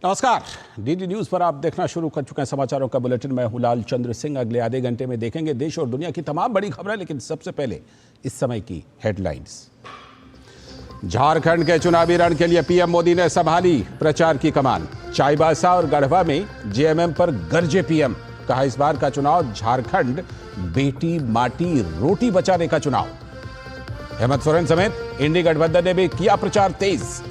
नमस्कार, DD news पर आप देखना शुरू कर चुके हैं समाचारों का बुलेटिन। मैं हूं लाल चंद्र सिंह। अगले आधे घंटे में देखेंगे देश और दुनिया की तमाम बड़ी खबरें, लेकिन सबसे पहले इस समय की हेडलाइंस। झारखंड के चुनावी रण के लिए पीएम मोदी ने संभाली प्रचार की कमान। चाईबासा और गढ़वा में जेएमएम पर गरजे पीएम। कहा, इस बार का चुनाव झारखंड बेटी माटी रोटी बचाने का चुनाव। हेमंत सोरेन समेत इंडी गठबंधन ने भी किया प्रचार तेज।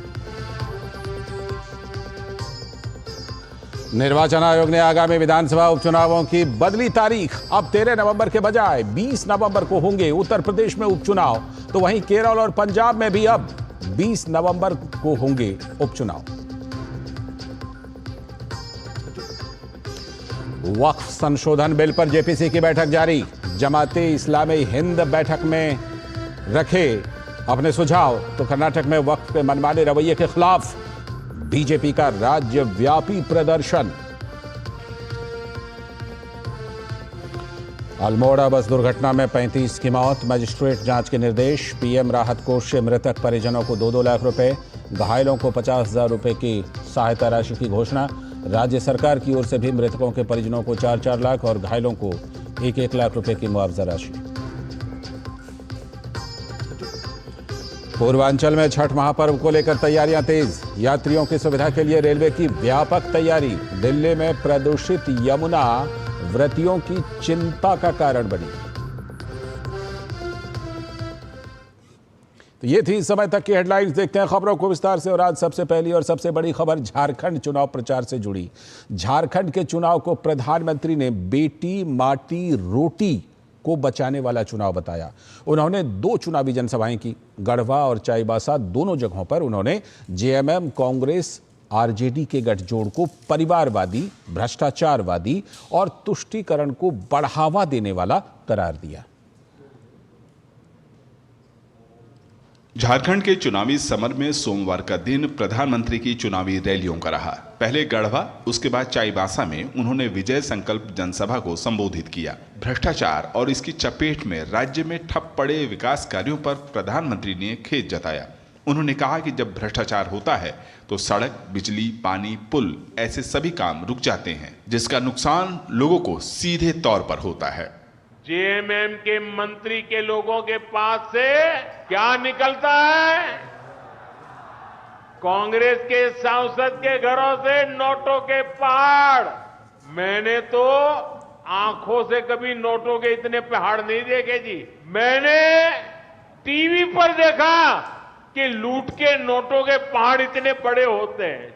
निर्वाचन आयोग ने आगामी विधानसभा उपचुनावों की बदली तारीख। अब 13 नवंबर के बजाय 20 नवंबर को होंगे उत्तर प्रदेश में उपचुनाव, तो वहीं केरल और पंजाब में भी अब 20 नवंबर को होंगे उपचुनाव। वक्फ संशोधन बिल पर जेपीसी की बैठक जारी। जमाते इस्लामी हिंद बैठक में रखे अपने सुझाव, तो कर्नाटक में वक्फ के मनमाने रवैये के खिलाफ बीजेपी का राज्यव्यापी प्रदर्शन। अल्मोड़ा बस दुर्घटना में 35 की मौत, मजिस्ट्रेट जांच के निर्देश। पीएम राहत कोष से मृतक परिजनों को 2-2 लाख रुपए, घायलों को 50,000 रुपए की सहायता राशि की घोषणा। राज्य सरकार की ओर से भी मृतकों के परिजनों को 4-4 लाख और घायलों को 1-1 लाख रुपए की मुआवजा राशि। पूर्वांचल में छठ महापर्व को लेकर तैयारियां तेज। यात्रियों की सुविधा के लिए रेलवे की व्यापक तैयारी। दिल्ली में प्रदूषित यमुना व्रतियों की चिंता का कारण बनी। तो ये थी इस समय तक की हेडलाइंस। देखते हैं खबरों को विस्तार से। और आज सबसे पहली और सबसे बड़ी खबर झारखंड चुनाव प्रचार से जुड़ी। झारखंड के चुनाव को प्रधानमंत्री ने बेटी माटी रोटी को बचाने वाला चुनाव बताया। उन्होंने 2 चुनावी जनसभाएं की। गढ़वा और चाईबासा दोनों जगहों पर उन्होंने जेएमएम, कांग्रेस, आरजेडी के गठजोड़ को परिवारवादी, भ्रष्टाचारवादी और तुष्टीकरण को बढ़ावा देने वाला करार दिया। झारखंड के चुनावी समर में सोमवार का दिन प्रधानमंत्री की चुनावी रैलियों का रहा। पहले गढ़वा, उसके बाद चाईबासा में उन्होंने विजय संकल्प जनसभा को संबोधित किया। भ्रष्टाचार और इसकी चपेट में राज्य में ठप पड़े विकास कार्यों पर प्रधानमंत्री ने खेद जताया। उन्होंने कहा कि जब भ्रष्टाचार होता है तो सड़क, बिजली, पानी, पुल ऐसे सभी काम रुक जाते हैं, जिसका नुकसान लोगों को सीधे तौर पर होता है। जेएमएम के मंत्री के लोगों के पास से क्या निकलता है? कांग्रेस के सांसद के घरों से नोटों के पहाड़। मैंने तो आंखों से कभी नोटों के इतने पहाड़ नहीं देखे जी। मैंने टीवी पर देखा कि लूट के नोटों के पहाड़ इतने बड़े होते हैं।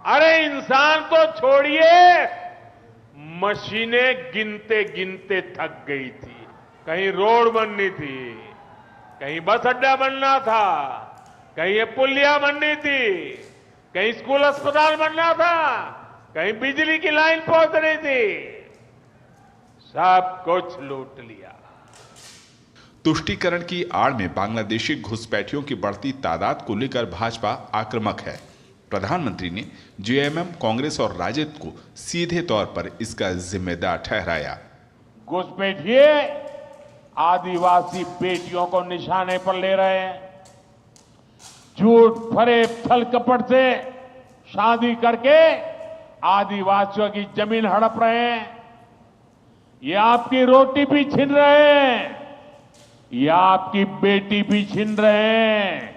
अरे इंसान तो छोड़िए, मशीनें गिनते गिनते थक गई थी। कहीं रोड बननी थी, कहीं बस अड्डा बनना था, कहीं ये पुलिया बननी थी, कहीं स्कूल अस्पताल बनना था, कहीं बिजली की लाइन पहुंचनी थी। सब कुछ लूट लिया। तुष्टीकरण की आड़ में बांग्लादेशी घुसपैठियों की बढ़ती तादाद को लेकर भाजपा आक्रामक है। प्रधानमंत्री ने जेएमएम, कांग्रेस और राजद को सीधे तौर पर इसका जिम्मेदार ठहराया। घुसपैठिए आदिवासी बेटियों को निशाने पर ले रहे हैं। झूठ फरेब छल कपट से शादी करके आदिवासियों की जमीन हड़प रहे हैं। ये आपकी रोटी भी छीन रहे हैं, ये आपकी बेटी भी छीन रहे हैं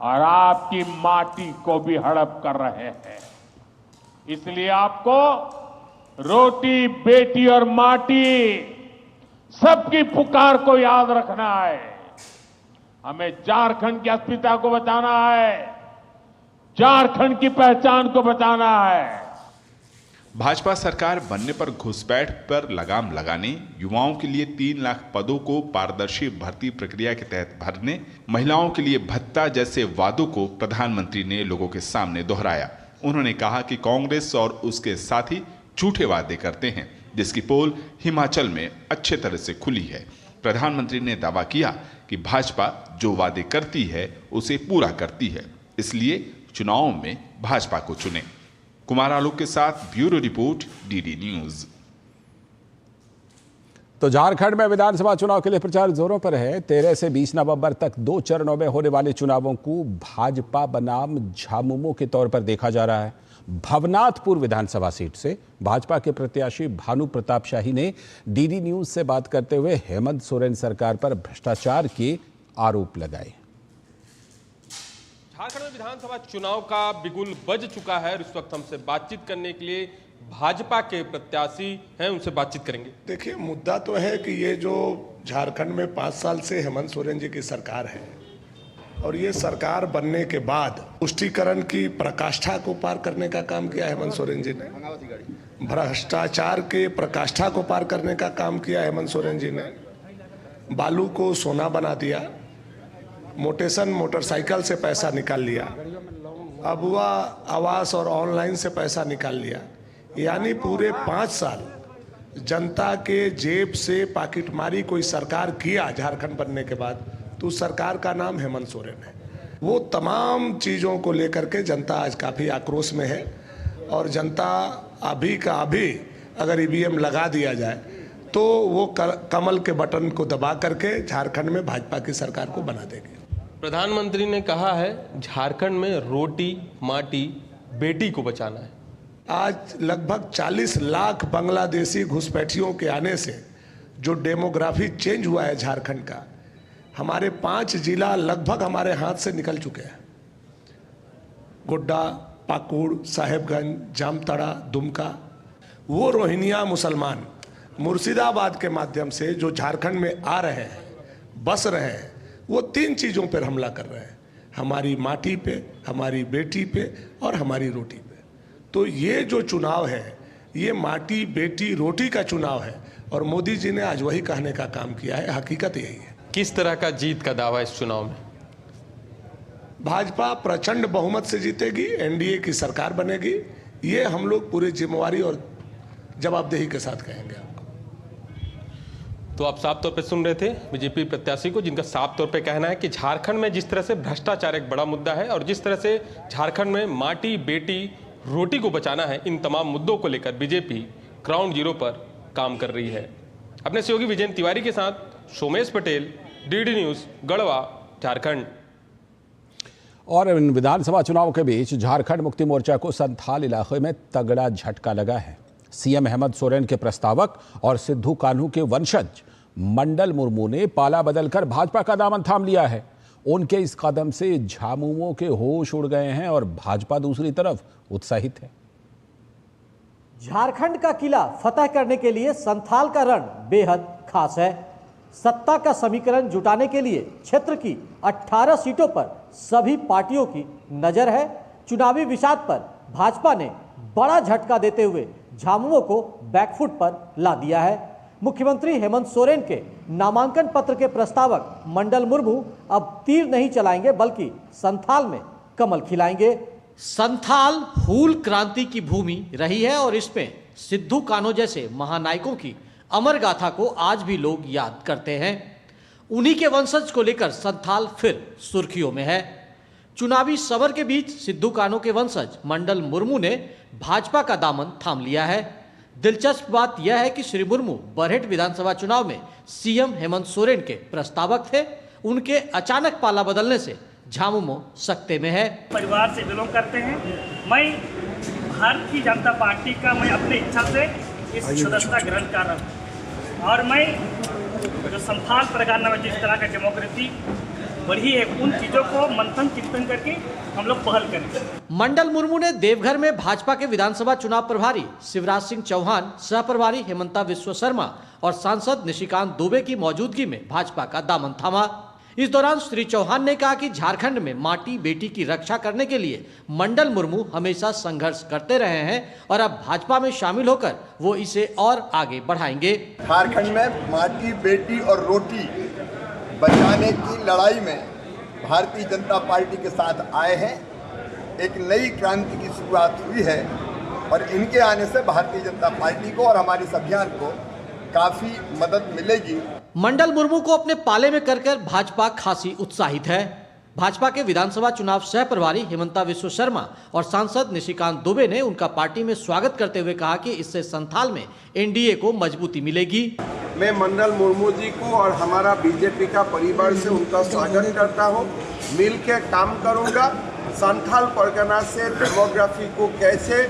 और आपकी माटी को भी हड़प कर रहे हैं। इसलिए आपको रोटी, बेटी और माटी सबकी पुकार को याद रखना है। हमें झारखंड की अस्मिता को बचाना है, झारखंड की पहचान को बचाना है। भाजपा सरकार बनने पर घुसपैठ पर लगाम लगाने, युवाओं के लिए 3 लाख पदों को पारदर्शी भर्ती प्रक्रिया के तहत भरने, महिलाओं के लिए भत्ता जैसे वादों को प्रधानमंत्री ने लोगों के सामने दोहराया। उन्होंने कहा कि कांग्रेस और उसके साथी झूठे वादे करते हैं, जिसकी पोल हिमाचल में अच्छे तरह से खुली है। प्रधानमंत्री ने दावा किया कि भाजपा जो वादे करती है उसे पूरा करती है, इसलिए चुनावों में भाजपा को चुने। कुमार आलोक के साथ ब्यूरो रिपोर्ट, डीडी न्यूज। तो झारखंड में विधानसभा चुनाव के लिए प्रचार जोरों पर है। 13 से 20 नवंबर तक 2 चरणों में होने वाले चुनावों को भाजपा बनाम झामुमो के तौर पर देखा जा रहा है। भवनाथपुर विधानसभा सीट से भाजपा के प्रत्याशी भानु प्रताप शाही ने डीडी न्यूज से बात करते हुए हेमंत सोरेन सरकार पर भ्रष्टाचार के आरोप लगाए। झारखंड में विधानसभा चुनाव का बिगुल बज चुका है और इस वक्त हमसे बातचीत करने के लिए भाजपा के प्रत्याशी हैं, उनसे बातचीत करेंगे। देखिए, मुद्दा तो है कि ये जो झारखंड में 5 साल से हेमंत सोरेन जी की सरकार है और ये सरकार बनने के बाद पुष्टिकरण की प्रकाष्ठा को पार करने का काम किया हेमंत सोरेन जी ने, भ्रष्टाचार के प्रकाष्ठा को पार करने का काम किया हेमंत सोरेन जी ने, बालू को सोना बना दिया, मोटेशन मोटरसाइकिल से पैसा निकाल लिया, अबुआ आवास और ऑनलाइन से पैसा निकाल लिया। यानी पूरे 5 साल जनता के जेब से पाकिटमारी कोई सरकार किया झारखंड बनने के बाद, तो उस सरकार का नाम हेमंत सोरेन है। वो तमाम चीज़ों को लेकर के जनता आज काफ़ी आक्रोश में है और जनता अभी का अभी अगर ईवीएम लगा दिया जाए तो वो कमल के बटन को दबा करके झारखंड में भाजपा की सरकार को बना देगी। प्रधानमंत्री ने कहा है झारखंड में रोटी माटी बेटी को बचाना है। आज लगभग 40 लाख बांग्लादेशी घुसपैठियों के आने से जो डेमोग्राफी चेंज हुआ है झारखंड का, हमारे 5 जिला लगभग हमारे हाथ से निकल चुके हैं। गोड्डा, पाकुड़, साहेबगंज, जामताड़ा, दुमका। वो रोहिंग्या मुसलमान मुर्शिदाबाद के माध्यम से जो झारखंड में आ रहे हैं, बस रहे हैं, वो 3 चीज़ों पर हमला कर रहे हैं, हमारी माटी पे, हमारी बेटी पे और हमारी रोटी पे। तो ये जो चुनाव है ये माटी बेटी रोटी का चुनाव है और मोदी जी ने आज वही कहने का काम किया है। हकीकत यही है। किस तरह का जीत का दावा इस चुनाव में? भाजपा प्रचंड बहुमत से जीतेगी, एनडीए की सरकार बनेगी। ये हम लोग पूरी जिम्मेवारी और जवाबदेही के साथ कहेंगे आपको। तो आप साफ तौर पे सुन रहे थे बीजेपी प्रत्याशी को, जिनका साफ तौर पे कहना है कि झारखंड में जिस तरह से भ्रष्टाचार एक बड़ा मुद्दा है और जिस तरह से झारखंड में माटी बेटी रोटी को बचाना है, इन तमाम मुद्दों को लेकर बीजेपी ग्राउंड जीरो पर काम कर रही है। अपने सहयोगी विजयन तिवारी के साथ सोमेश पटेल, डीडी न्यूज, गढ़वा, झारखंड। और इन विधानसभा चुनाव के बीच झारखंड मुक्ति मोर्चा को संथाल इलाके में तगड़ा झटका लगा है। सीएम हेमंत सोरेन के प्रस्तावक और सिद्धू कान्हू के वंशज मंडल मुर्मू ने पाला बदलकर भाजपा का दामन थाम लिया है। उनके इस कदम से झामुमो के होश उड़ गए हैं और भाजपा दूसरी तरफ उत्साहित है। झारखंड का किला फतह करने के लिए संथाल का रण बेहद खास है। सत्ता का समीकरण जुटाने के लिए क्षेत्र की 18 सीटों पर सभी पार्टियों की नजर है। चुनावी विषाद पर भाजपा ने बड़ा झटका देते हुए झामुमो को बैकफुट पर ला दिया है। मुख्यमंत्री हेमंत सोरेन के नामांकन पत्र के प्रस्तावक मंडल मुर्मू अब तीर नहीं चलाएंगे बल्कि संथाल में कमल खिलाएंगे। संथाल हूल क्रांति की भूमि रही है और इसमें सिद्धू कान्हू जैसे महानायकों की अमर गाथा को आज भी लोग याद करते हैं। उन्हीं के वंशज को लेकर संथाल फिर सुर्खियों में है। चुनावी समर के बीच सिद्धू कान्हू के वंशज मंडल मुर्मू ने भाजपा का दामन थाम लिया है। दिलचस्प बात यह है कि श्री मुर्मू बरहेट विधानसभा चुनाव में सीएम हेमंत सोरेन के प्रस्तावक थे। उनके अचानक पाला बदलने से झामुमो सकते में है। परिवार से बिलोंग करते हैं। मैं भारतीय जनता पार्टी का मैं अपनी इच्छा से इस सदस्यता ग्रहण कर रहा हूँ और मैं जो संथाल परगना में जिस तरह का डेमोक्रेसी बढ़ी है उन चीज़ों को मंथन चिंतन करके हम लोग पहल करें। मंडल मुर्मू ने देवघर में भाजपा के विधानसभा चुनाव प्रभारी शिवराज सिंह चौहान, सह प्रभारी हेमंता विश्व शर्मा और सांसद निशिकांत दुबे की मौजूदगी में भाजपा का दामन थामा। इस दौरान श्री चौहान ने कहा कि झारखंड में माटी बेटी की रक्षा करने के लिए मंडल मुर्मू हमेशा संघर्ष करते रहे हैं और अब भाजपा में शामिल होकर वो इसे और आगे बढ़ाएंगे। झारखंड में माटी बेटी और रोटी बचाने की लड़ाई में भारतीय जनता पार्टी के साथ आए हैं। एक नई क्रांति की शुरुआत हुई है और इनके आने से भारतीय जनता पार्टी को और हमारे इस अभियान को काफी मदद मिलेगी। मंडल मुर्मू को अपने पाले में कर भाजपा खासी उत्साहित है। भाजपा के विधानसभा चुनाव सह प्रभारी हेमंता विश्व शर्मा और सांसद निशिकांत दुबे ने उनका पार्टी में स्वागत करते हुए कहा कि इससे संथाल में एनडीए को मजबूती मिलेगी। मैं मंडल मुर्मू जी को और हमारा बीजेपी का परिवार से उनका स्वागत करता हूं। मिल के काम करूंगा। संथाल परगना से डेमोग्राफी को कैसे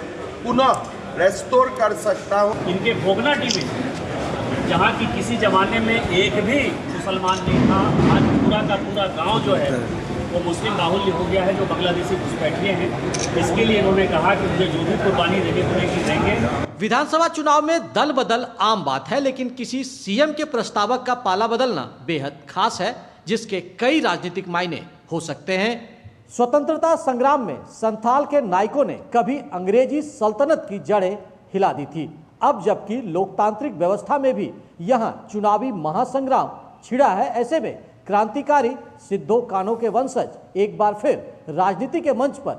पुनः रेस्टोर कर सकता हूं। इनके भोगनाटी में जहाँ की किसी जमाने में एक भी मुसलमान नहीं था, आज पूरा का पूरा गांव जो है वो मुस्लिम बाहुल्य हो गया है, जो बांग्लादेशी घुसपैठिए हैं। इसके लिए इन्होंने कहा कि मुझे जो भी कुर्बानी देनी पड़ेगी देंगे। विधानसभा चुनाव में दल बदल आम बात है, लेकिन किसी सीएम के प्रस्तावक का पाला बदलना बेहद खास है, जिसके कई राजनीतिक मायने हो सकते हैं। स्वतंत्रता संग्राम में संथाल के नायकों ने कभी अंग्रेजी सल्तनत की जड़ें हिला दी थी। अब जबकि लोकतांत्रिक व्यवस्था में भी यहाँ चुनावी महासंग्राम छिड़ा है, ऐसे में क्रांतिकारी सिद्धो कान्हो के वंशज एक बार फिर राजनीति के मंच पर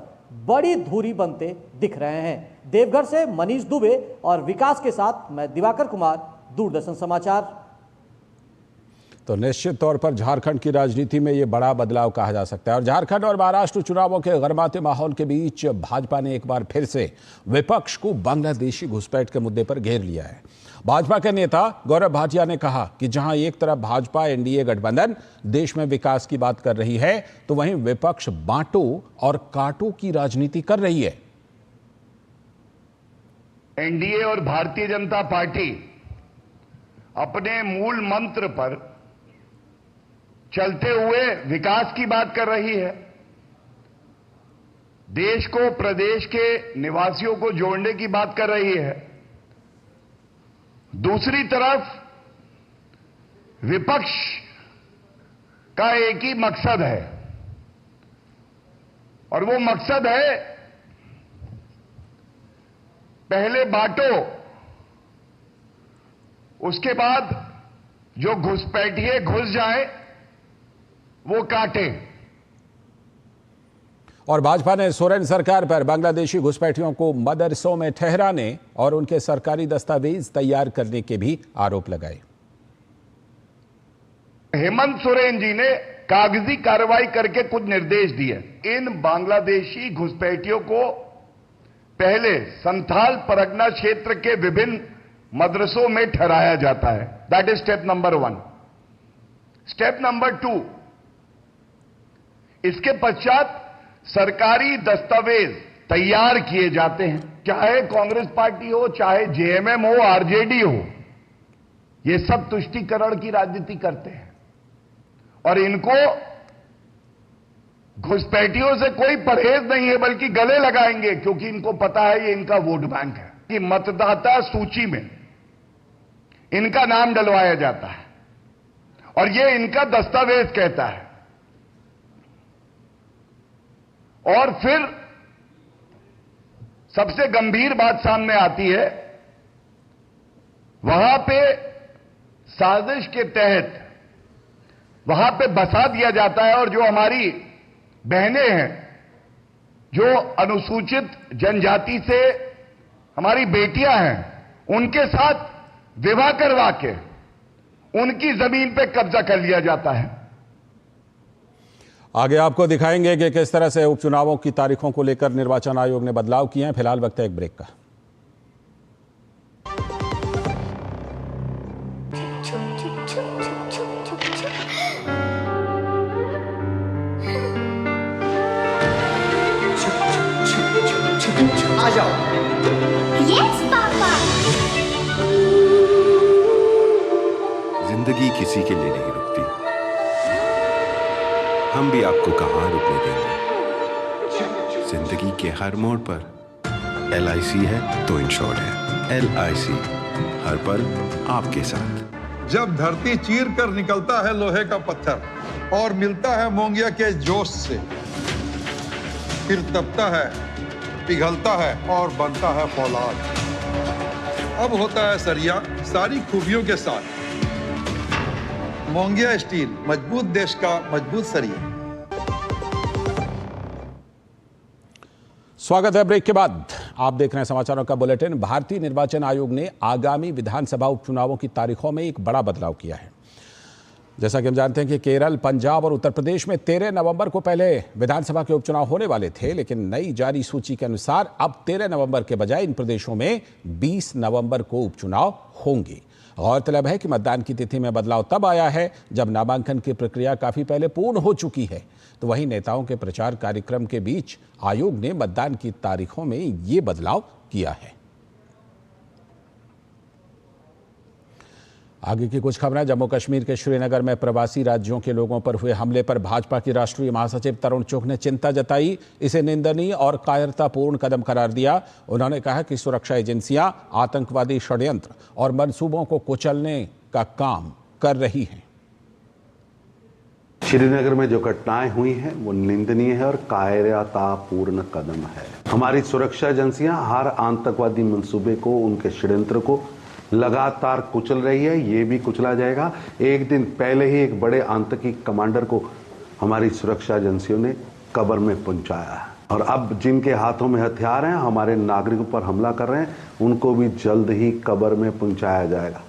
बड़ी धुरी बनते दिख रहे हैं। देवघर से मनीष दुबे और विकास के साथ मैं दिवाकर कुमार, दूरदर्शन समाचार। तो निश्चित तौर पर झारखंड की राजनीति में ये बड़ा बदलाव कहा जा सकता है और झारखंड और महाराष्ट्र चुनावों के गरमाते माहौल के बीच भाजपा ने एक बार फिर से विपक्ष को बांग्लादेशी घुसपैठ के मुद्दे पर घेर लिया है। भाजपा के नेता गौरव भाटिया ने कहा कि जहां एक तरफ भाजपा एनडीए गठबंधन देश में विकास की बात कर रही है, तो वहीं विपक्ष बांटो और काटो की राजनीति कर रही है। एनडीए और भारतीय जनता पार्टी अपने मूल मंत्र पर चलते हुए विकास की बात कर रही है। देश को, प्रदेश के निवासियों को जोड़ने की बात कर रही है। दूसरी तरफ विपक्ष का एक ही मकसद है और वो मकसद है पहले बांटो, उसके बाद जो घुसपैठिए घुस जाए वो काटे। और भाजपा ने सोरेन सरकार पर बांग्लादेशी घुसपैठियों को मदरसों में ठहराने और उनके सरकारी दस्तावेज तैयार करने के भी आरोप लगाए। हेमंत सोरेन जी ने कागजी कार्रवाई करके कुछ निर्देश दिए। इन बांग्लादेशी घुसपैठियों को पहले संथाल परगना क्षेत्र के विभिन्न मदरसों में ठहराया जाता है। That is step number 1। Step number 2, इसके पश्चात सरकारी दस्तावेज तैयार किए जाते हैं। चाहे कांग्रेस पार्टी हो, चाहे जेएमएम हो, आरजेडी हो, ये सब तुष्टीकरण की राजनीति करते हैं और इनको घुसपैठियों से कोई परहेज नहीं है, बल्कि गले लगाएंगे, क्योंकि इनको पता है ये इनका वोट बैंक है। कि मतदाता सूची में इनका नाम डलवाया जाता है और ये इनका दस्तावेज कहता है। और फिर सबसे गंभीर बात सामने आती है, वहां पे साजिश के तहत वहां पे बसा दिया जाता है और जो हमारी बहनें हैं, जो अनुसूचित जनजाति से हमारी बेटियां हैं, उनके साथ विवाह करवा के उनकी जमीन पे कब्जा कर लिया जाता है। आगे आपको दिखाएंगे कि किस तरह से उपचुनावों की तारीखों को लेकर निर्वाचन आयोग ने बदलाव किए हैं। फिलहाल वक्त है एक ब्रेक का। आ जाओ। Yes papa. जिंदगी किसी के लिए नहीं रुकती, हम भी आपको कहां रुकने देंगे। जिंदगी के हर मोड़ पर LIC है तो इंश्योर्ड है। LIC हर पल आपके साथ। जब धरती चीर कर निकलता है लोहे का पत्थर और मिलता है मोंगिया के जोश से, फिर तपता है, पिघलता है और बनता है फौलाद। अब होता है सरिया सारी खूबियों के साथ। मोंगिया स्टील, मजबूत देश का मजबूत सरिया। स्वागत है ब्रेक के बाद। आप देख रहे हैं समाचारों का बुलेटिन। भारतीय निर्वाचन आयोग ने आगामी विधानसभा उपचुनावों की तारीखों में एक बड़ा बदलाव किया है। जैसा कि हम जानते हैं कि केरल, पंजाब और उत्तर प्रदेश में 13 नवंबर को पहले विधानसभा के उपचुनाव होने वाले थे, लेकिन नई जारी सूची के अनुसार अब 13 नवंबर के बजाय इन प्रदेशों में 20 नवंबर को उपचुनाव होंगे। गौरतलब है कि मतदान की तिथि में बदलाव तब आया है जब नामांकन की प्रक्रिया काफी पहले पूर्ण हो चुकी है। तो वहीं नेताओं के प्रचार कार्यक्रम के बीच आयोग ने मतदान की तारीखों में ये बदलाव किया है। आगे की कुछ खबरें। जम्मू कश्मीर के श्रीनगर में प्रवासी राज्यों के लोगों पर हुए हमले पर भाजपा की राष्ट्रीय महासचिव तरुण चुघ ने चिंता जताई, इसे निंदनीय और कायरतापूर्ण कदम करार दिया। उन्होंने कहा कि सुरक्षा एजेंसियां आतंकवादी षड्यंत्र और मंसूबों को कुचलने का काम कर रही हैं। श्रीनगर में जो घटनाएं हुई हैं वो निंदनीय है और कायरतापूर्ण कदम है। हमारी सुरक्षा एजेंसियां हर आतंकवादी मंसूबे को, उनके षड्यंत्र को लगातार कुचल रही है। ये भी कुचला जाएगा। एक दिन पहले ही एक बड़े आतंकी कमांडर को हमारी सुरक्षा एजेंसियों ने कब्र में पहुंचाया है और अब जिनके हाथों में हथियार हैं, हमारे नागरिकों पर हमला कर रहे हैं, उनको भी जल्द ही कब्र में पहुंचाया जाएगा।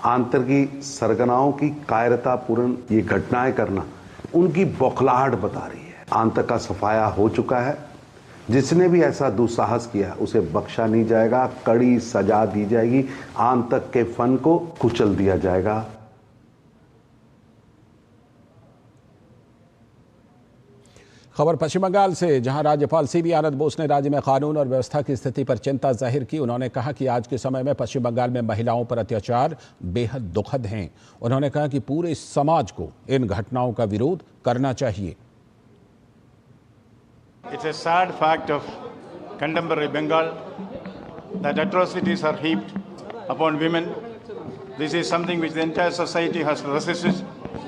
आतंकी सरगनाओं की कायरतापूर्ण ये घटनाएं करना उनकी बौखलाहट बता रही है। आतंक का सफाया हो चुका है। जिसने भी ऐसा दुस्साहस किया उसे बख्शा नहीं जाएगा, कड़ी सजा दी जाएगी, आतंक के फन को कुचल दिया जाएगा। खबर पश्चिम बंगाल से, जहां राज्यपाल सीबी आनंद बोस ने राज्य में कानून और व्यवस्था की स्थिति पर चिंता जाहिर की। उन्होंने कहा कि आज के समय में पश्चिम बंगाल में महिलाओं पर अत्याचार बेहद दुखद हैं। उन्होंने कहा कि पूरे समाज को इन घटनाओं का विरोध करना चाहिए। It's a sad fact of contemporary Bengal that atrocities are heaped upon women. This is something which the entire society has resisted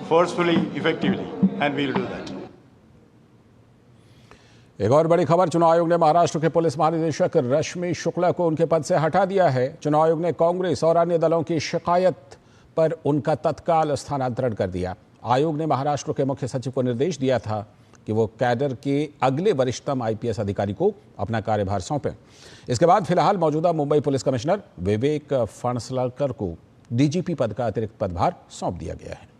forcefully, effectively, and we will do that. एक और बड़ी खबर, चुनाव आयोग ने महाराष्ट्र के पुलिस महानिदेशक रश्मि शुक्ला को उनके पद से हटा दिया है। चुनाव आयोग ने कांग्रेस और अन्य दलों की शिकायत पर उनका तत्काल स्थानांतरण कर दिया। आयोग ने महाराष्ट्र के मुख्य सचिव को निर्देश दिया था कि वो कैडर के अगले वरिष्ठतम आईपीएस अधिकारी को अपना कार्यभार सौंपें। इसके बाद फिलहाल मौजूदा मुंबई पुलिस कमिश्नर विवेक फणसलकर को डीजीपी पद का अतिरिक्त पदभार सौंप दिया गया है।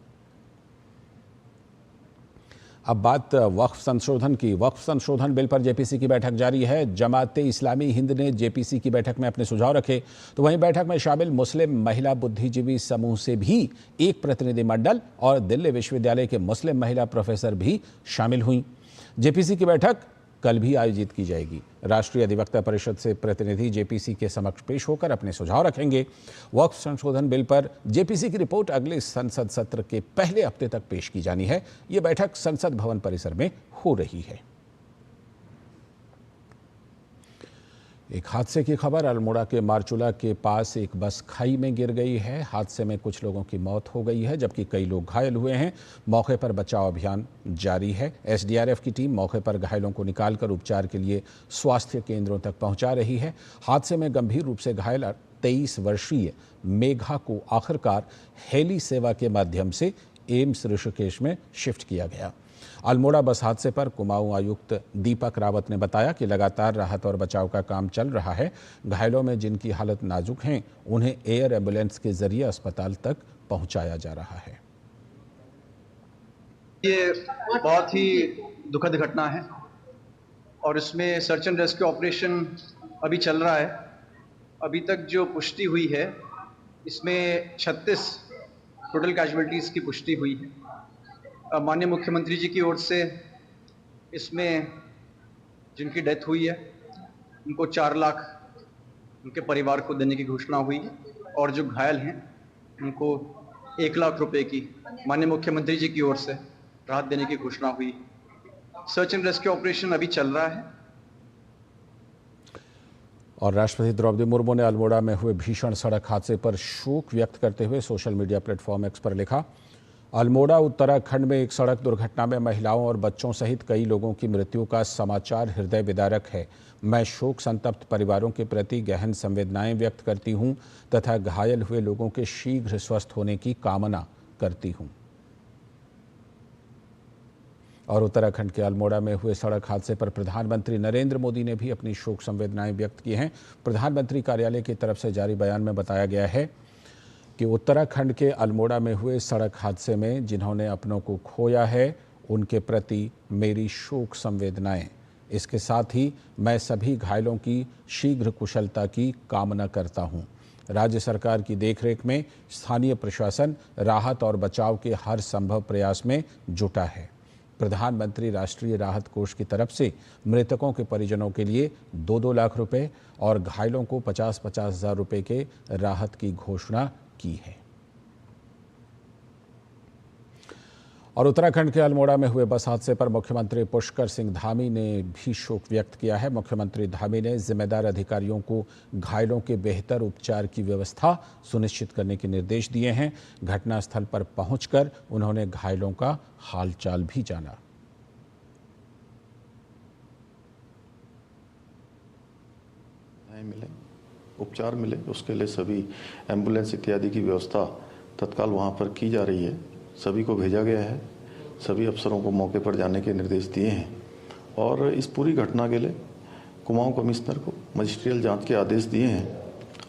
अब बात वक्फ संशोधन की। वक्फ संशोधन बिल पर जेपीसी की बैठक जारी है। जमाते इस्लामी हिंद ने जेपीसी की बैठक में अपने सुझाव रखे, तो वहीं बैठक में शामिल मुस्लिम महिला बुद्धिजीवी समूह से भी एक प्रतिनिधिमंडल और दिल्ली विश्वविद्यालय के मुस्लिम महिला प्रोफेसर भी शामिल हुई। जेपीसी की बैठक कल भी आयोजित की जाएगी। राष्ट्रीय अधिवक्ता परिषद से प्रतिनिधि जेपीसी के समक्ष पेश होकर अपने सुझाव रखेंगे। वक्फ संशोधन बिल पर जेपीसी की रिपोर्ट अगले संसद सत्र के पहले हफ्ते तक पेश की जानी है। ये बैठक संसद भवन परिसर में हो रही है। एक हादसे की खबर, अल्मोड़ा के मारचूला के पास एक बस खाई में गिर गई है। हादसे में कुछ लोगों की मौत हो गई है, जबकि कई लोग घायल हुए हैं। मौके पर बचाव अभियान जारी है। एसडीआरएफ की टीम मौके पर घायलों को निकालकर उपचार के लिए स्वास्थ्य केंद्रों तक पहुंचा रही है। हादसे में गंभीर रूप से घायल 23 वर्षीय मेघा को आखिरकार हेली सेवा के माध्यम से एम्स ऋषिकेश में शिफ्ट किया गया। अल्मोड़ा बस हादसे पर कुमाऊं आयुक्त दीपक रावत ने बताया कि लगातार राहत और बचाव का काम चल रहा है। घायलों में जिनकी हालत नाजुक है उन्हें एयर एम्बुलेंस के जरिए अस्पताल तक पहुंचाया जा रहा है। ये बहुत ही दुखद घटना है और इसमें सर्च एंड रेस्क्यू ऑपरेशन अभी चल रहा है। अभी तक जो पुष्टि हुई है इसमें 36 टोटल कैजुअलिटीज़ की पुष्टि हुई है। माननीय मुख्यमंत्री जी की ओर से इसमें जिनकी डेथ हुई है उनको 4 लाख उनके परिवार को देने की घोषणा हुई और जो घायल हैं उनको 1 लाख रुपए की माननीय मुख्यमंत्री जी की ओर से राहत देने की घोषणा हुई। सर्च एंड रेस्क्यू ऑपरेशन अभी चल रहा है। और राष्ट्रपति द्रौपदी मुर्मू ने अल्मोड़ा में हुए भीषण सड़क हादसे पर शोक व्यक्त करते हुए सोशल मीडिया प्लेटफॉर्म एक्स पर लिखा, अल्मोड़ा उत्तराखंड में एक सड़क दुर्घटना में महिलाओं और बच्चों सहित कई लोगों की मृत्यु का समाचार हृदय विदारक है। मैं शोक संतप्त परिवारों के प्रति गहन संवेदनाएं व्यक्त करती हूं तथा घायल हुए लोगों के शीघ्र स्वस्थ होने की कामना करती हूं। और उत्तराखंड के अल्मोड़ा में हुए सड़क हादसे पर प्रधानमंत्री नरेंद्र मोदी ने भी अपनी शोक संवेदनाएं व्यक्त की हैं। प्रधानमंत्री कार्यालय की तरफ से जारी बयान में बताया गया है कि उत्तराखंड के अल्मोड़ा में हुए सड़क हादसे में जिन्होंने अपनों को खोया है उनके प्रति मेरी शोक संवेदनाएं। इसके साथ ही मैं सभी घायलों की शीघ्र कुशलता की कामना करता हूं। राज्य सरकार की देखरेख में स्थानीय प्रशासन राहत और बचाव के हर संभव प्रयास में जुटा है। प्रधानमंत्री राष्ट्रीय राहत कोष की तरफ से मृतकों के परिजनों के लिए 2-2 लाख रुपए और घायलों को 50-50 हजार रुपए के राहत की घोषणा की है। और उत्तराखंड के अल्मोड़ा में हुए बस हादसे पर मुख्यमंत्री पुष्कर सिंह धामी ने भी शोक व्यक्त किया है। मुख्यमंत्री धामी ने जिम्मेदार अधिकारियों को घायलों के बेहतर उपचार की व्यवस्था सुनिश्चित करने के निर्देश दिए हैं। घटनास्थल पर पहुंचकर उन्होंने घायलों का हालचाल भी जाना। मिले, उपचार मिले, उसके लिए सभी एम्बुलेंस इत्यादि की व्यवस्था तत्काल वहां पर की जा रही है। सभी को भेजा गया है, सभी अफसरों को मौके पर जाने के निर्देश दिए हैं और इस पूरी घटना के लिए कुमाऊं कमिश्नर को मजिस्ट्रियल जांच के आदेश दिए हैं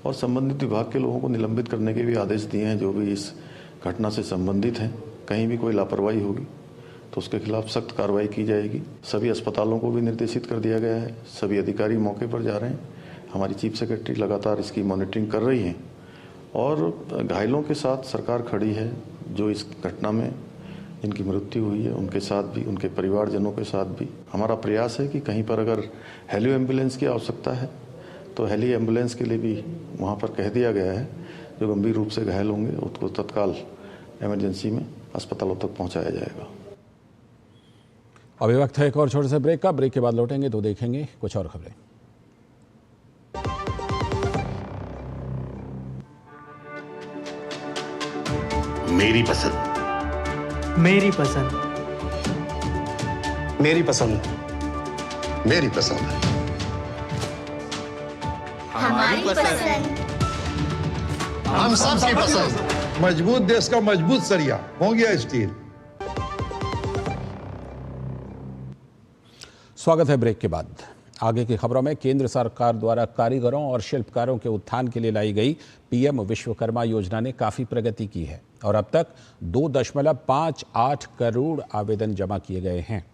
और संबंधित विभाग के लोगों को निलंबित करने के भी आदेश दिए हैं जो भी इस घटना से संबंधित हैं। कहीं भी कोई लापरवाही होगी तो उसके खिलाफ सख्त कार्रवाई की जाएगी। सभी अस्पतालों को भी निर्देशित कर दिया गया है, सभी अधिकारी मौके पर जा रहे हैं। हमारी चीफ सेक्रेटरी लगातार इसकी मॉनिटरिंग कर रही हैं और घायलों के साथ सरकार खड़ी है। जो इस घटना में जिनकी मृत्यु हुई है उनके साथ भी, उनके परिवारजनों के साथ भी हमारा प्रयास है कि कहीं पर अगर हेली एम्बुलेंस की आवश्यकता है तो हेली एम्बुलेंस के लिए भी वहां पर कह दिया गया है। जो गंभीर रूप से घायल होंगे उसको तत्काल इमरजेंसी में अस्पतालों तक पहुंचाया जाएगा। अभी वक्त है एक और छोटे से ब्रेक का। ब्रेक के बाद लौटेंगे तो देखेंगे कुछ और खबरें। मेरी पसंद, मेरी पसंद, मेरी पसंद, मेरी पसंद, हमारी पसंद, हम सबकी पसंद। मजबूत देश का मजबूत सरिया मोंगिया स्टील। स्वागत है ब्रेक के बाद। आगे की खबरों में केंद्र सरकार द्वारा कारीगरों और शिल्पकारों के उत्थान के लिए लाई गई पीएम विश्वकर्मा योजना ने काफी प्रगति की है और अब तक 2.58 करोड़ आवेदन जमा किए गए हैं।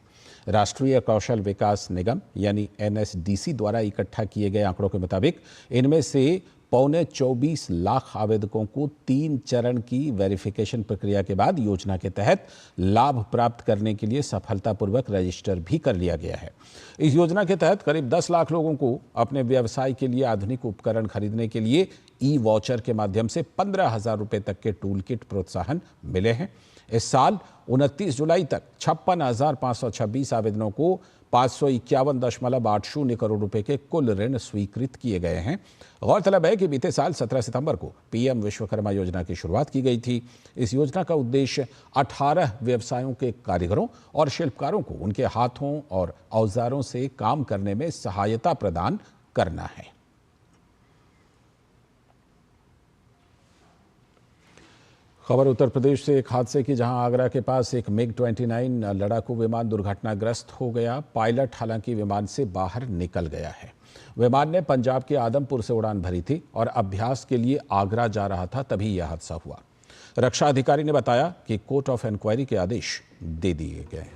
राष्ट्रीय कौशल विकास निगम यानी NSDC द्वारा इकट्ठा किए गए आंकड़ों के मुताबिक इनमें से 24 लाख आवेदकों को 3 चरण की वेरिफिकेशन प्रक्रिया के बाद योजना के तहत लाभ प्राप्त करने के लिए सफलतापूर्वक रजिस्टर भी कर लिया गया है। इस योजना के तहत करीब 10 लाख लोगों को अपने व्यवसाय के लिए आधुनिक उपकरण खरीदने के लिए ई-वाउचर के माध्यम से 15,000 रुपए तक के टूल किट प्रोत्साहन मिले हैं। इस साल 29 जुलाई तक 56,526 आवेदनों को 551.80 करोड़ रुपए के कुल ऋण स्वीकृत किए गए हैं। गौरतलब है कि बीते साल 17 सितंबर को पीएम विश्वकर्मा योजना की शुरुआत की गई थी। इस योजना का उद्देश्य 18 व्यवसायों के कारीगरों और शिल्पकारों को उनके हाथों और औजारों से काम करने में सहायता प्रदान करना है। खबर उत्तर प्रदेश से एक हादसे की, जहां आगरा के पास एक MiG-29 लड़ाकू विमान दुर्घटनाग्रस्त हो गया। पायलट हालांकि विमान से बाहर निकल गया है। विमान ने पंजाब के आदमपुर से उड़ान भरी थी और अभ्यास के लिए आगरा जा रहा था, तभी यह हादसा हुआ। रक्षा अधिकारी ने बताया कि कोर्ट ऑफ इंक्वायरी के आदेश दे दिए गए।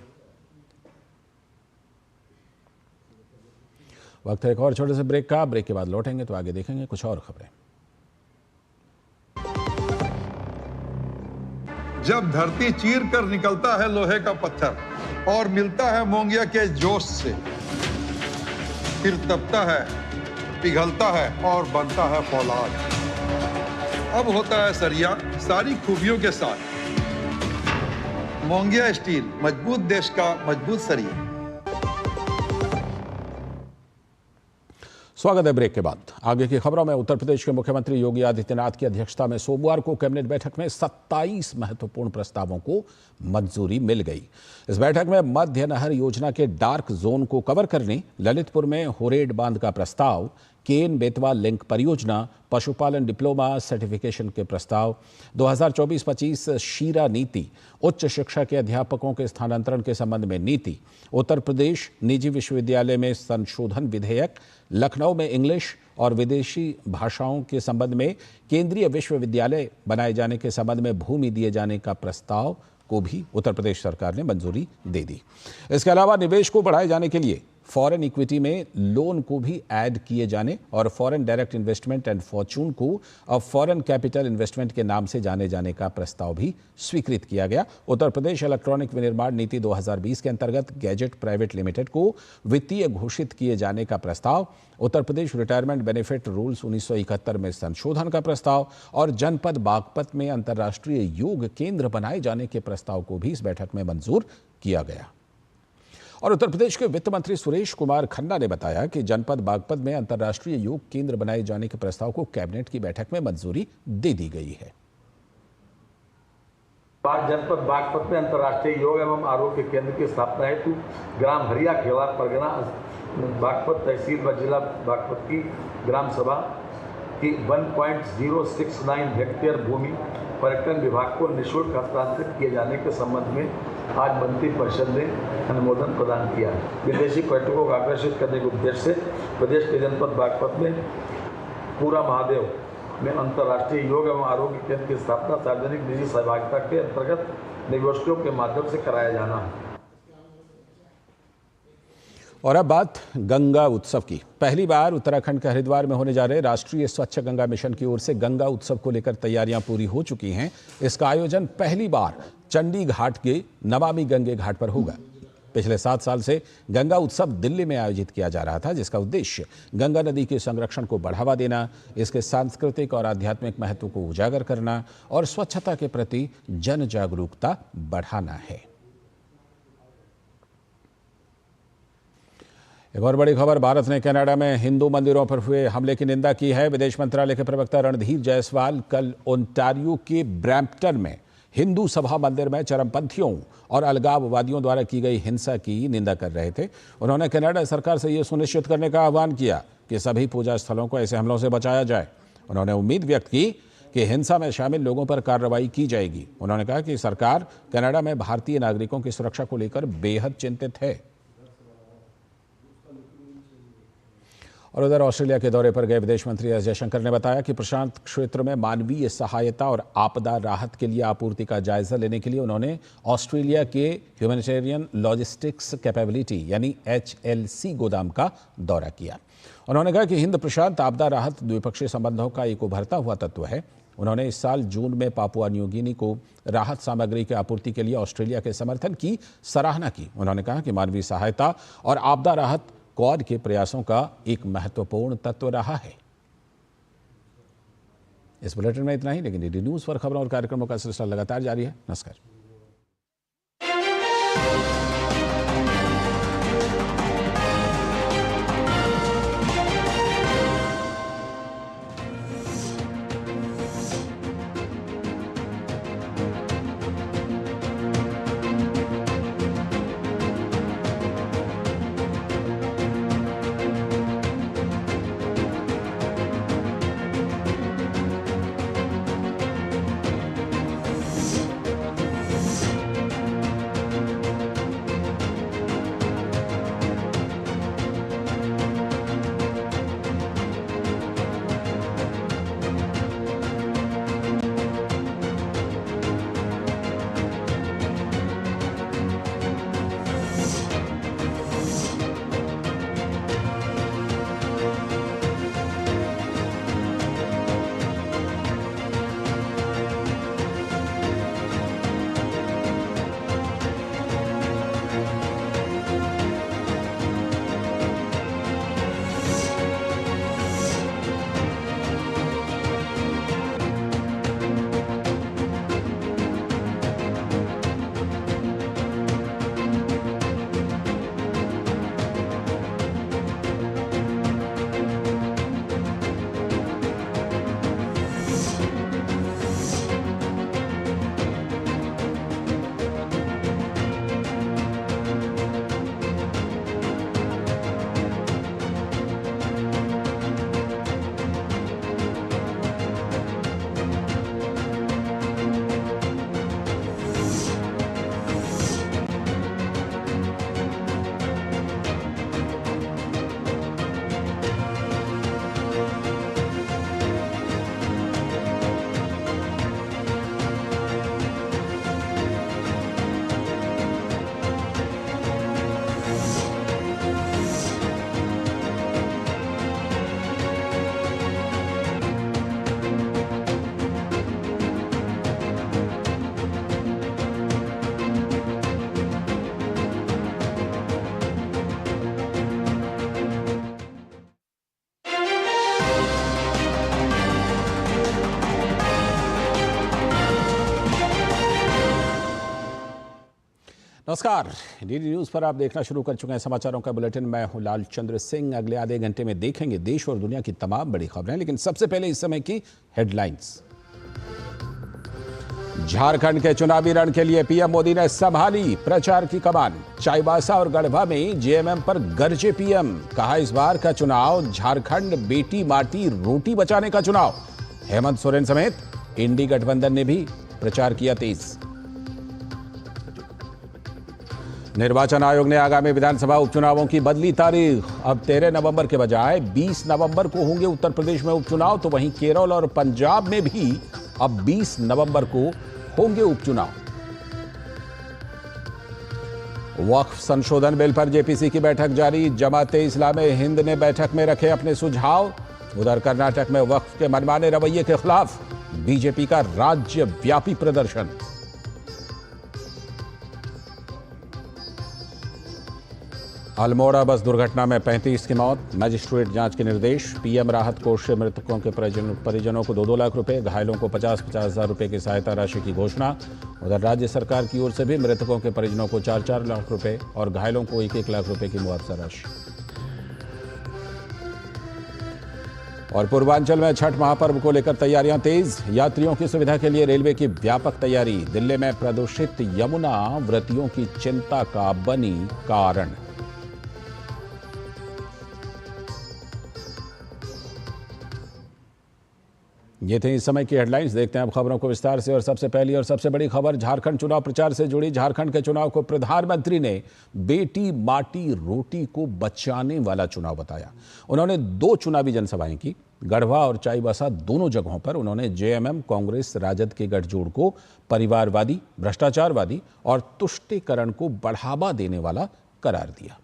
वक्त है एक और छोटे से ब्रेक का। ब्रेक के बाद लौटेंगे तो आगे देखेंगे कुछ और खबरें। जब धरती चीर कर निकलता है लोहे का पत्थर और मिलता है मोंगिया के जोश से, फिर तपता है, पिघलता है और बनता है फौलाद। अब होता है सरिया सारी खूबियों के साथ। मोंगिया स्टील, मजबूत देश का मजबूत सरिया। स्वागत है ब्रेक के बाद। आगे की खबरों में उत्तर प्रदेश के मुख्यमंत्री योगी आदित्यनाथ की अध्यक्षता में सोमवार को कैबिनेट बैठक में 27 महत्वपूर्ण प्रस्तावों को मंजूरी मिल गई। इस बैठक में मध्य नहर योजना के डार्क जोन को कवर करने ललितपुर में होरेड बांध का प्रस्ताव, केन बेतवा लिंक परियोजना, पशुपालन डिप्लोमा सर्टिफिकेशन के प्रस्ताव, 2024-25 शीरा नीति, उच्च शिक्षा के अध्यापकों के स्थानांतरण के संबंध में नीति, उत्तर प्रदेश निजी विश्वविद्यालय में संशोधन विधेयक, लखनऊ में इंग्लिश और विदेशी भाषाओं के संबंध में केंद्रीय विश्वविद्यालय बनाए जाने के संबंध में भूमि दिए जाने का प्रस्ताव को भी उत्तर प्रदेश सरकार ने मंजूरी दे दी। इसके अलावा निवेश को बढ़ाए जाने के लिए फॉरेन इक्विटी में लोन को भी ऐड किए जाने और foreign direct investment and Fortune को अब फॉरेन कैपिटल इन्वेस्टमेंट के नाम से जाने जाने का प्रस्ताव भी स्वीकृत किया गया। उत्तर प्रदेश इलेक्ट्रॉनिक विनिर्माण नीति 2020 के अंतर्गत गैजेट प्राइवेट लिमिटेड को वित्तीय घोषित किए जाने का प्रस्ताव, Uttar Pradesh retirement benefit rules 1971 में संशोधन का प्रस्ताव और जनपद बागपत में अंतर्राष्ट्रीय योग केंद्र बनाए जाने के प्रस्ताव को भी इस बैठक में मंजूर किया गया। और उत्तर प्रदेश के वित्त मंत्री सुरेश कुमार खन्ना ने बताया कि जनपद बागपत में अंतर्राष्ट्रीय योग केंद्र बनाए जाने के प्रस्ताव को कैबिनेट की बैठक में मंजूरी दे दी गई है। जनपद बागपत में अंतर्राष्ट्रीय योग एवं आरोग्य केंद्र की स्थापना हेतु ग्राम हरिया खेड़ा परगना बागपत तहसील व जिला बागपत की ग्राम सभा की 1.069 हेक्टेयर भूमि पर्यटन विभाग को निःशुल्क हस्तांतरित किए जाने के संबंध में आज मंत्री परिषद ने अनुमोदन प्रदान किया है। विदेशी पर्यटकों को आकर्षित करने के उद्देश्य से प्रदेश के जनपद बागपत में पूरा महादेव में अंतर्राष्ट्रीय योग एवं आरोग्य केंद्र की स्थापना सार्वजनिक निजी सहभागिता के अंतर्गत निवेशकों के माध्यम से कराया जाना है। और अब बात गंगा उत्सव की। पहली बार उत्तराखंड के हरिद्वार में होने जा रहे राष्ट्रीय स्वच्छ गंगा मिशन की ओर से गंगा उत्सव को लेकर तैयारियां पूरी हो चुकी हैं। इसका आयोजन पहली बार चंडी घाट के नमामि गंगे घाट पर होगा। पिछले 7 साल से गंगा उत्सव दिल्ली में आयोजित किया जा रहा था, जिसका उद्देश्य गंगा नदी के संरक्षण को बढ़ावा देना, इसके सांस्कृतिक और आध्यात्मिक महत्व को उजागर करना और स्वच्छता के प्रति जन जागरूकता बढ़ाना है। एक और बड़ी खबर, भारत ने कनाडा में हिंदू मंदिरों पर हुए हमले की निंदा की है। विदेश मंत्रालय के प्रवक्ता रणधीर जायसवाल कल ओंटारियो के ब्रैम्पटन में हिंदू सभा मंदिर में चरमपंथियों और अलगाववादियों द्वारा की गई हिंसा की निंदा कर रहे थे। उन्होंने कनाडा सरकार से यह सुनिश्चित करने का आह्वान किया कि सभी पूजा स्थलों को ऐसे हमलों से बचाया जाए। उन्होंने उम्मीद व्यक्त की कि हिंसा में शामिल लोगों पर कार्रवाई की जाएगी। उन्होंने कहा कि सरकार कनाडा में भारतीय नागरिकों की सुरक्षा को लेकर बेहद चिंतित है। और उधर ऑस्ट्रेलिया के दौरे पर गए विदेश मंत्री एस जयशंकर ने बताया कि प्रशांत क्षेत्र में मानवीय सहायता और आपदा राहत के लिए आपूर्ति का जायजा लेने के लिए उन्होंने ऑस्ट्रेलिया के ह्यूमैनिटेरियन लॉजिस्टिक्स कैपेबिलिटी यानी HLC गोदाम का दौरा किया। उन्होंने कहा कि हिंद प्रशांत आपदा राहत द्विपक्षीय संबंधों का एक उभरता हुआ तत्व है। उन्होंने इस साल जून में पापुआ न्यू गिनी को राहत सामग्री की आपूर्ति के लिए ऑस्ट्रेलिया के समर्थन की सराहना की। उन्होंने कहा कि मानवीय सहायता और आपदा राहत क्वाड के प्रयासों का एक महत्वपूर्ण तत्व रहा है। इस बुलेटिन में इतना ही, लेकिन डीडी न्यूज पर खबरों और कार्यक्रमों का सिलसिला लगातार जारी है। नमस्कार। नमस्कार, डीडी न्यूज पर आप देखना शुरू कर चुके हैं समाचारों का बुलेटिन। मैं हूं लाल चंद्र सिंह। अगले आधे घंटे में देखेंगे देश और दुनिया की तमाम बड़ी खबरें, लेकिन सबसे पहले इस समय की हेडलाइंस। झारखंड के चुनावी रण के लिए पीएम मोदी ने संभाली प्रचार की कमान। चाईबासा और गढ़वा में जेएमएम पर गरजे पीएम। कहा, इस बार का चुनाव झारखंड बेटी माटी रोटी बचाने का चुनाव। हेमंत सोरेन समेत इंडी गठबंधन ने भी प्रचार किया तेज। निर्वाचन आयोग ने आगामी विधानसभा उपचुनावों की बदली तारीख। अब 13 नवंबर के बजाय 20 नवंबर को होंगे उत्तर प्रदेश में उपचुनाव, तो वहीं केरल और पंजाब में भी अब 20 नवंबर को होंगे उपचुनाव। वक्फ संशोधन बिल पर जेपीसी की बैठक जारी। जमाते इस्लामे हिंद ने बैठक में रखे अपने सुझाव। उधर कर्नाटक में वक्फ के मनमाने रवैये के खिलाफ बीजेपी का राज्यव्यापी प्रदर्शन। अल्मोड़ा बस दुर्घटना में 35 की मौत। मजिस्ट्रेट जांच के निर्देश। पीएम राहत कोष से मृतकों के परिजनों को 2-2 लाख रुपए, घायलों को 50-50 हजार रुपए की सहायता राशि की घोषणा। उधर राज्य सरकार की ओर से भी मृतकों के परिजनों को 4-4 लाख रुपए और घायलों को 1-1 लाख रुपए की मुआवजा राशि। और पूर्वांचल में छठ महापर्व को लेकर तैयारियां तेज। यात्रियों की सुविधा के लिए रेलवे की व्यापक तैयारी। दिल्ली में प्रदूषित यमुना व्रतियों की चिंता का बनी कारण। ये थे इस समय की हेडलाइंस। देखते हैं अब खबरों को विस्तार से। और सबसे पहली और सबसे बड़ी खबर झारखंड चुनाव प्रचार से जुड़ी। झारखंड के चुनाव को प्रधानमंत्री ने बेटी माटी रोटी को बचाने वाला चुनाव बताया। उन्होंने 2 चुनावी जनसभाएं की। गढ़वा और चाईबासा दोनों जगहों पर उन्होंने जेएमएम, कांग्रेस, राजद के गठजोड़ को परिवारवादी, भ्रष्टाचारवादी और तुष्टीकरण को बढ़ावा देने वाला करार दिया।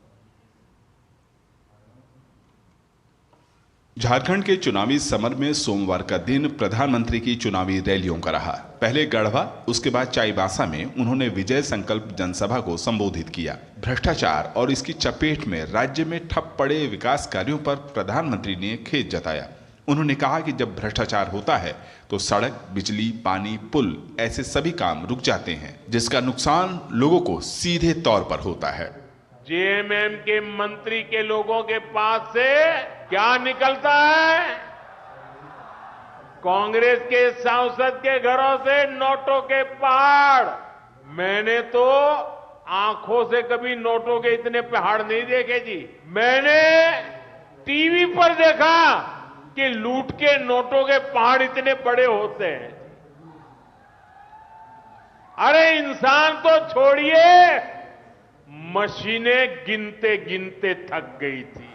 झारखंड के चुनावी समर में सोमवार का दिन प्रधानमंत्री की चुनावी रैलियों का रहा। पहले गढ़वा, उसके बाद चाईबासा में उन्होंने विजय संकल्प जनसभा को संबोधित किया। भ्रष्टाचार और इसकी चपेट में राज्य में ठप पड़े विकास कार्यों पर प्रधानमंत्री ने खेद जताया। उन्होंने कहा कि जब भ्रष्टाचार होता है तो सड़क, बिजली, पानी, पुल ऐसे सभी काम रुक जाते हैं, जिसका नुकसान लोगों को सीधे तौर पर होता है। जेएमएम के मंत्री के लोगों के पास से क्या निकलता है? कांग्रेस के सांसद के घरों से नोटों के पहाड़। मैंने तो आंखों से कभी नोटों के इतने पहाड़ नहीं देखे जी। मैंने टीवी पर देखा कि लूट के नोटों के पहाड़ इतने बड़े होते हैं। अरे इंसान तो छोड़िए, मशीनें गिनते गिनते थक गई थी।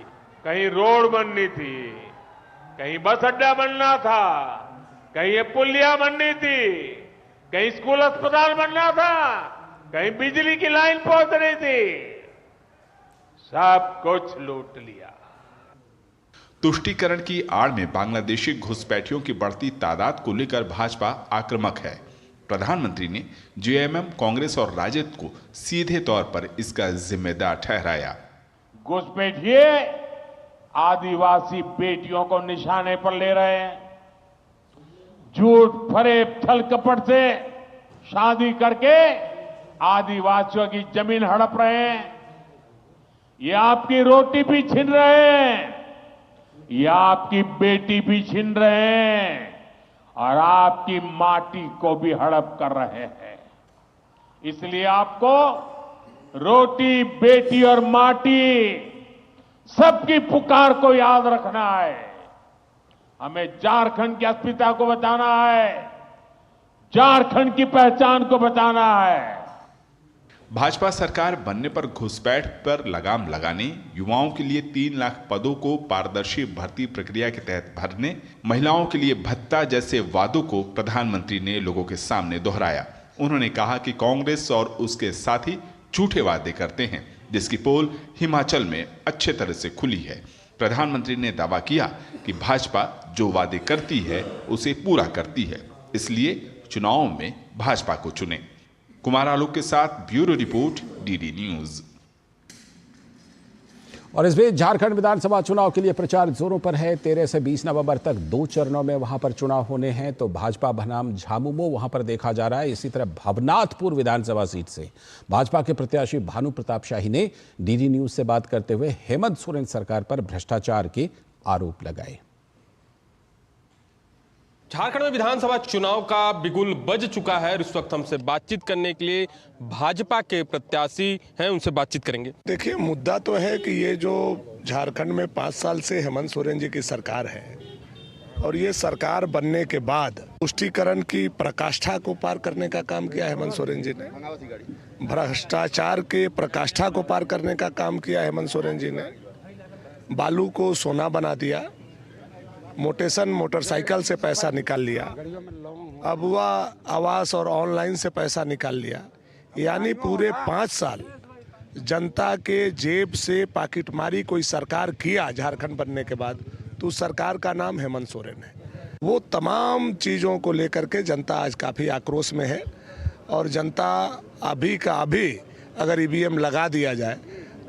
कहीं रोड बननी थी, कहीं बस अड्डा बनना था, कहीं ये पुलिया बननी थी, कहीं स्कूल अस्पताल बनना था, कहीं बिजली की लाइन पहुंचनी थी। सब कुछ लूट लिया। तुष्टीकरण की आड़ में बांग्लादेशी घुसपैठियों की बढ़ती तादाद को लेकर भाजपा आक्रामक है। प्रधानमंत्री ने जेएमएम, कांग्रेस और राजद को सीधे तौर पर इसका जिम्मेदार ठहराया। घुसपैठिए आदिवासी बेटियों को निशाने पर ले रहे हैं। झूठ, फरेब, छल कपट से शादी करके आदिवासियों की जमीन हड़प रहे हैं। ये आपकी रोटी भी छीन रहे हैं, ये आपकी बेटी भी छीन रहे हैं और आपकी माटी को भी हड़प कर रहे हैं। इसलिए आपको रोटी, बेटी और माटी सबकी पुकार को याद रखना है। हमें झारखंड की अस्मिता को बचाना है, झारखंड की पहचान को बचाना है। भाजपा सरकार बनने पर घुसपैठ पर लगाम लगाने, युवाओं के लिए 3 लाख पदों को पारदर्शी भर्ती प्रक्रिया के तहत भरने, महिलाओं के लिए भत्ता जैसे वादों को प्रधानमंत्री ने लोगों के सामने दोहराया। उन्होंने कहा कि कांग्रेस और उसके साथी झूठे वादे करते हैं, जिसकी पोल हिमाचल में अच्छे तरह से खुली है। प्रधानमंत्री ने दावा किया कि भाजपा जो वादे करती है उसे पूरा करती है, इसलिए चुनावों में भाजपा को चुने। कुमार आलोक के साथ ब्यूरो रिपोर्ट, डीडी न्यूज। और इस बीच झारखंड विधानसभा चुनाव के लिए प्रचार जोरों पर है। 13 से 20 नवंबर तक 2 चरणों में वहां पर चुनाव होने हैं। तो भाजपा बनाम झामुमो वहां पर देखा जा रहा है। इसी तरह भवनाथपुर विधानसभा सीट से भाजपा के प्रत्याशी भानु प्रताप शाही ने डीडी न्यूज से बात करते हुए हेमंत सोरेन सरकार पर भ्रष्टाचार के आरोप लगाए। झारखंड में विधानसभा चुनाव का बिगुल बज चुका है और इस वक्त हमसे बातचीत करने के लिए भाजपा के प्रत्याशी हैं, उनसे बातचीत करेंगे। देखिए, मुद्दा तो है कि ये जो झारखंड में 5 साल से हेमंत सोरेन जी की सरकार है और ये सरकार बनने के बाद तुष्टीकरण की प्रकाष्ठा को पार करने का काम किया हेमंत सोरेन जी ने। भ्रष्टाचार के प्रकाष्ठा को पार करने का काम किया हेमंत सोरेन जी ने। बालू को सोना बना दिया, मोटेशन मोटरसाइकिल से पैसा निकाल लिया, अबुआ आवास और ऑनलाइन से पैसा निकाल लिया। यानी पूरे 5 साल जनता के जेब से पाकिटमारी कोई सरकार किया झारखंड बनने के बाद, तो सरकार का नाम हेमंत सोरेन है। वो तमाम चीज़ों को लेकर के जनता आज काफ़ी आक्रोश में है और जनता अभी का अभी अगर ईवीएम लगा दिया जाए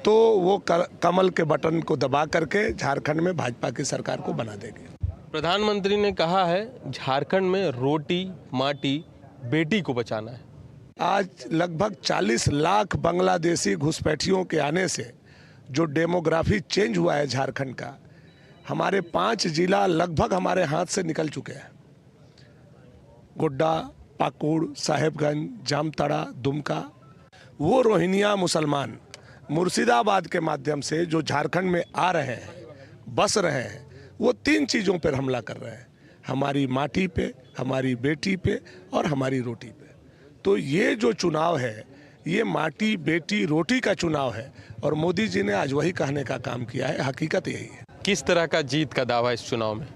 तो वो कमल के बटन को दबा करके झारखंड में भाजपा की सरकार को बना देगी। प्रधानमंत्री ने कहा है झारखंड में रोटी माटी बेटी को बचाना है। आज लगभग 40 लाख बांग्लादेशी घुसपैठियों के आने से जो डेमोग्राफी चेंज हुआ है झारखंड का, हमारे 5 जिला लगभग हमारे हाथ से निकल चुके हैं। गोड्डा, पाकुड़, साहेबगंज, जामताड़ा, दुमका। वो रोहिंग्या मुसलमान मुर्शिदाबाद के माध्यम से जो झारखंड में आ रहे हैं, बस रहे हैं, वो 3 चीज़ों पर हमला कर रहे हैं: हमारी माटी पे, हमारी बेटी पे और हमारी रोटी पे। तो ये जो चुनाव है, ये माटी बेटी रोटी का चुनाव है और मोदी जी ने आज वही कहने का काम किया है। हकीकत यही है। किस तरह का जीत का दावा इस चुनाव में?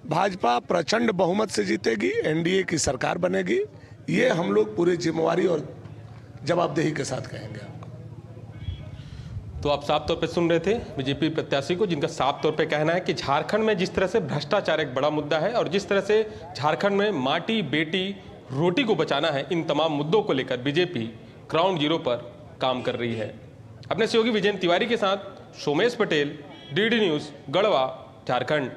भाजपा प्रचंड बहुमत से जीतेगी, एनडीए की सरकार बनेगी। ये हम लोग पूरी जिम्मेवारी और जवाबदेही के साथ कहेंगे। तो आप साफ तौर पे सुन रहे थे बीजेपी प्रत्याशी को, जिनका साफ तौर पे कहना है कि झारखंड में जिस तरह से भ्रष्टाचार एक बड़ा मुद्दा है और जिस तरह से झारखंड में माटी बेटी रोटी को बचाना है, इन तमाम मुद्दों को लेकर बीजेपी ग्राउंड जीरो पर काम कर रही है। अपने सहयोगी विजय तिवारी के साथ सोमेश पटेल, डीडी न्यूज, गढ़वा, झारखंड।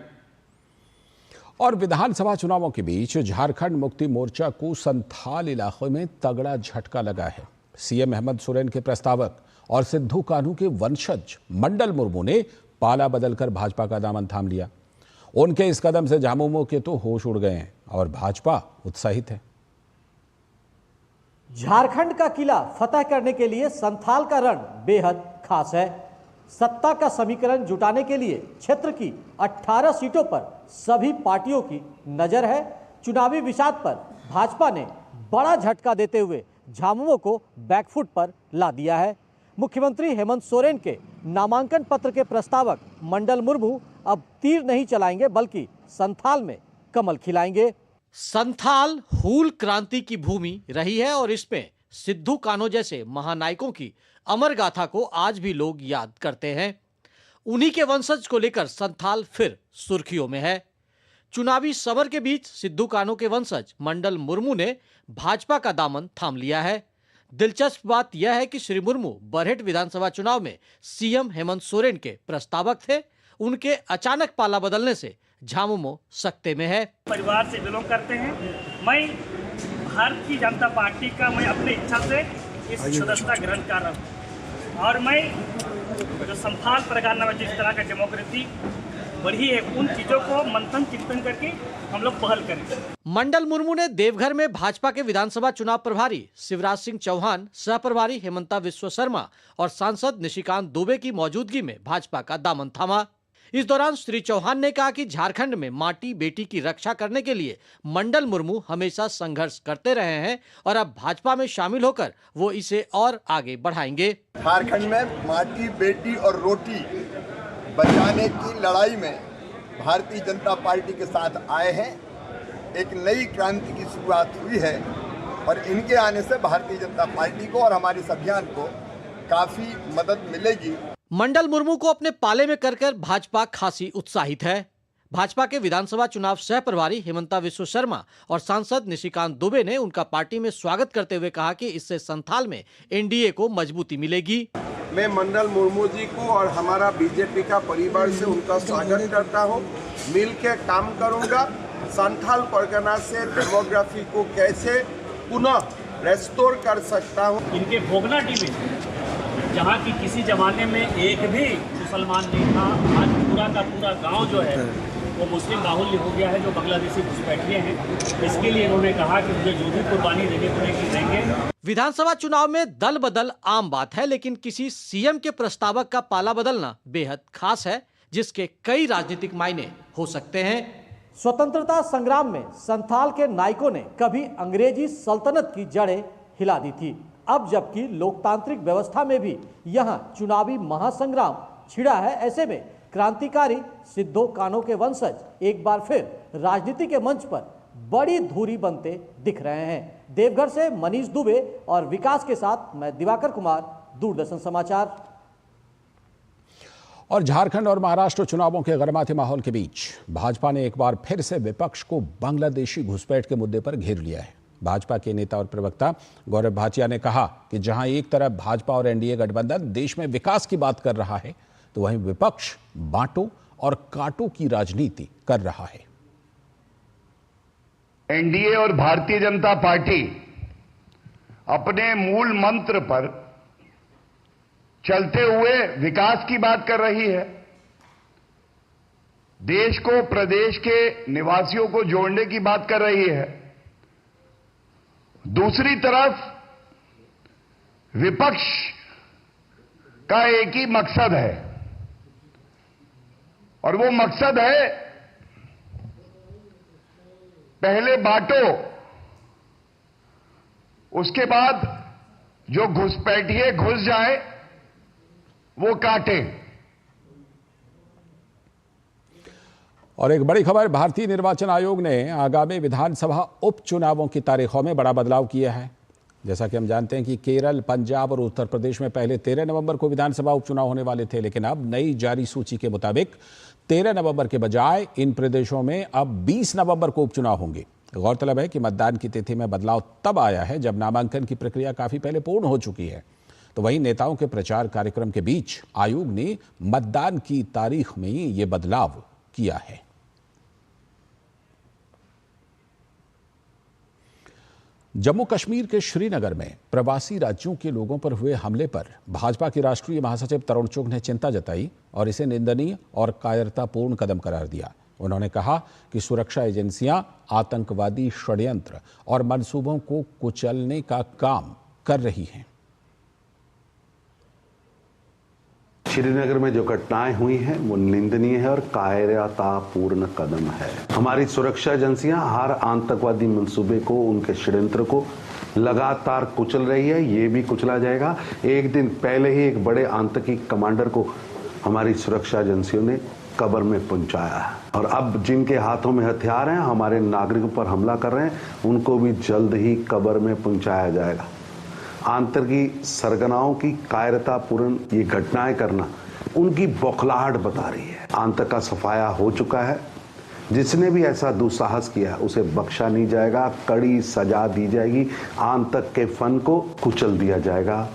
और विधानसभा चुनावों के बीच झारखंड मुक्ति मोर्चा को संथाल इलाकों में तगड़ा झटका लगा है। सीएम हेमंत सोरेन के प्रस्तावक और सिद्धू कान्हू के वंशज मंडल मुर्मू ने पाला बदलकर भाजपा का दामन थाम लिया। उनके इस कदम से झामुमो के तो होश उड़ गए हैं और भाजपा उत्साहित है। झारखंड का किला फतह करने के लिए संथाल का रण बेहद खास है। सत्ता का समीकरण जुटाने के लिए क्षेत्र की 18 सीटों पर सभी पार्टियों की नजर है। चुनावी विषाद पर भाजपा ने बड़ा झटका देते हुए झामुमो को बैकफुट पर ला दिया है। मुख्यमंत्री हेमंत सोरेन के नामांकन पत्र के प्रस्तावक मंडल मुर्मू अब तीर नहीं चलाएंगे बल्कि संथाल में कमल खिलाएंगे। संथाल हूल क्रांति की भूमि रही है और इसमें सिद्धू कान्हू जैसे महानायकों की अमर गाथा को आज भी लोग याद करते हैं। उन्हीं के वंशज को लेकर संथाल फिर सुर्खियों में है। चुनावी समर के बीच सिद्धू कान्हू के वंशज मंडल मुर्मू ने भाजपा का दामन थाम लिया है। दिलचस्प बात यह है कि श्री मुर्मू बरहेट विधानसभा चुनाव में सीएम हेमंत सोरेन के प्रस्तावक थे। उनके अचानक पाला बदलने से झामुमो सकते में है। परिवार से बिलोंग करते हैं। मैं भारतीय जनता पार्टी का मैं अपनी इच्छा से इस सदस्यता ग्रहण कर रहा हूँ और मैं जो संथाल परगना में जिस तरह का डेमोक्रेसी बढ़ी है, उन चीजों को मंथन चिंतन करके हम लोग पहल करें। मंडल मुर्मू ने देवघर में भाजपा के विधानसभा चुनाव प्रभारी शिवराज सिंह चौहान, सह प्रभारी हेमंता विश्व शर्मा और सांसद निशिकांत दुबे की मौजूदगी में भाजपा का दामन थामा। इस दौरान श्री चौहान ने कहा कि झारखंड में माटी बेटी की रक्षा करने के लिए मंडल मुर्मू हमेशा संघर्ष करते रहे हैं और अब भाजपा में शामिल होकर वो इसे और आगे बढ़ाएंगे। झारखंड में माटी बेटी और रोटी बचाने की लड़ाई में भारतीय जनता पार्टी के साथ आए हैं। एक नई क्रांति की शुरुआत हुई है और इनके आने से भारतीय जनता पार्टी को और हमारे इस अभियान को काफी मदद मिलेगी। मंडल मुर्मू को अपने पाले में कर भाजपा खासी उत्साहित है। भाजपा के विधानसभा चुनाव सह प्रभारी हेमंता विश्व शर्मा और सांसद निशिकांत दुबे ने उनका पार्टी में स्वागत करते हुए कहा कि इससे संथाल में एनडीए को मजबूती मिलेगी। मैं मंडल मुर्मू जी को और हमारा बीजेपी का परिवार से उनका स्वागत करता हूँ। मिल के काम करूँगा। संथाल परगना से डेमोग्राफी को कैसे पुनः रेस्टोर कर सकता हूँ। इनके भोगनाटी में जहाँ की किसी जमाने में एक भी मुसलमान नहीं था, आज पूरा का पूरा गांव जो है वो मुस्लिम बाहुल्य हो गया है, जो बांग्लादेशी घुसपैठिए हैं। इसके लिए इन्होंने कहा कि मुझे जो भी कुर्बानी देनी पड़ेगी देंगे। विधानसभा चुनाव में दल बदल आम बात है, लेकिन किसी सीएम के प्रस्तावक का पाला बदलना बेहद खास है, जिसके कई राजनीतिक मायने हो सकते हैं। स्वतंत्रता संग्राम में संथाल के नायकों ने कभी अंग्रेजी सल्तनत की जड़ें हिला दी थी। अब जबकि लोकतांत्रिक व्यवस्था में भी यहाँ चुनावी महासंग्राम छिड़ा है, ऐसे में क्रांतिकारी सिद्धो कान्हो के वंशज एक बार फिर राजनीति के मंच पर बड़ी धुरी बनते दिख रहे हैं। देवघर से मनीष दुबे और विकास के साथ मैं दिवाकर कुमार, दूरदर्शन समाचार। और झारखंड और महाराष्ट्र चुनावों के गरमाते माहौल के बीच भाजपा ने एक बार फिर से विपक्ष को बांग्लादेशी घुसपैठ के मुद्दे पर घेर लिया है। भाजपा के नेता और प्रवक्ता गौरव भाटिया ने कहा कि जहां एक तरफ भाजपा और एनडीए गठबंधन देश में विकास की बात कर रहा है, तो वहीं विपक्ष बांटो और काटो की राजनीति कर रहा है। एनडीए और भारतीय जनता पार्टी अपने मूल मंत्र पर चलते हुए विकास की बात कर रही है। देश को, प्रदेश के निवासियों को जोड़ने की बात कर रही है। दूसरी तरफ विपक्ष का एक ही मकसद है, और वो मकसद है पहले बांटो, उसके बाद जो घुसपैठिए घुस जाए वो काटे। और एक बड़ी खबर, भारतीय निर्वाचन आयोग ने आगामी विधानसभा उपचुनावों की तारीखों में बड़ा बदलाव किया है। जैसा कि हम जानते हैं कि केरल, पंजाब और उत्तर प्रदेश में पहले 13 नवंबर को विधानसभा उपचुनाव होने वाले थे, लेकिन अब नई जारी सूची के मुताबिक 13 नवंबर के बजाय इन प्रदेशों में अब 20 नवंबर को उपचुनाव होंगे। गौरतलब है कि मतदान की तिथि में बदलाव तब आया है जब नामांकन की प्रक्रिया काफी पहले पूर्ण हो चुकी है। तो वहीं नेताओं के प्रचार कार्यक्रम के बीच आयोग ने मतदान की तारीख में ये बदलाव किया है। जम्मू कश्मीर के श्रीनगर में प्रवासी राज्यों के लोगों पर हुए हमले पर भाजपा के राष्ट्रीय महासचिव तरुण चुग ने चिंता जताई और इसे निंदनीय और कायरतापूर्ण कदम करार दिया। उन्होंने कहा कि सुरक्षा एजेंसियां आतंकवादी षड्यंत्र और मंसूबों को कुचलने का काम कर रही हैं। श्रीनगर में जो घटनाएं हुई हैं वो निंदनीय है और कायरतापूर्ण कदम है। हमारी सुरक्षा एजेंसियां हर आतंकवादी मंसूबे को, उनके षड्यंत्र को लगातार कुचल रही है। ये भी कुचला जाएगा। एक दिन पहले ही एक बड़े आतंकी कमांडर को हमारी सुरक्षा एजेंसियों ने कब्र में पहुंचाया है, और अब जिनके हाथों में हथियार हैं, हमारे नागरिकों पर हमला कर रहे हैं, उनको भी जल्द ही कब्र में पहुंचाया जाएगा। आतंकी सरगनाओं की कायरतापूर्ण ये घटनाएं करना उनकी बौखलाहट बता रही है। आतंक का सफाया हो चुका है। जिसने भी ऐसा दुस्साहस किया उसे बख्शा नहीं जाएगा, कड़ी सजा दी जाएगी, आतंक के फन को कुचल दिया जाएगा।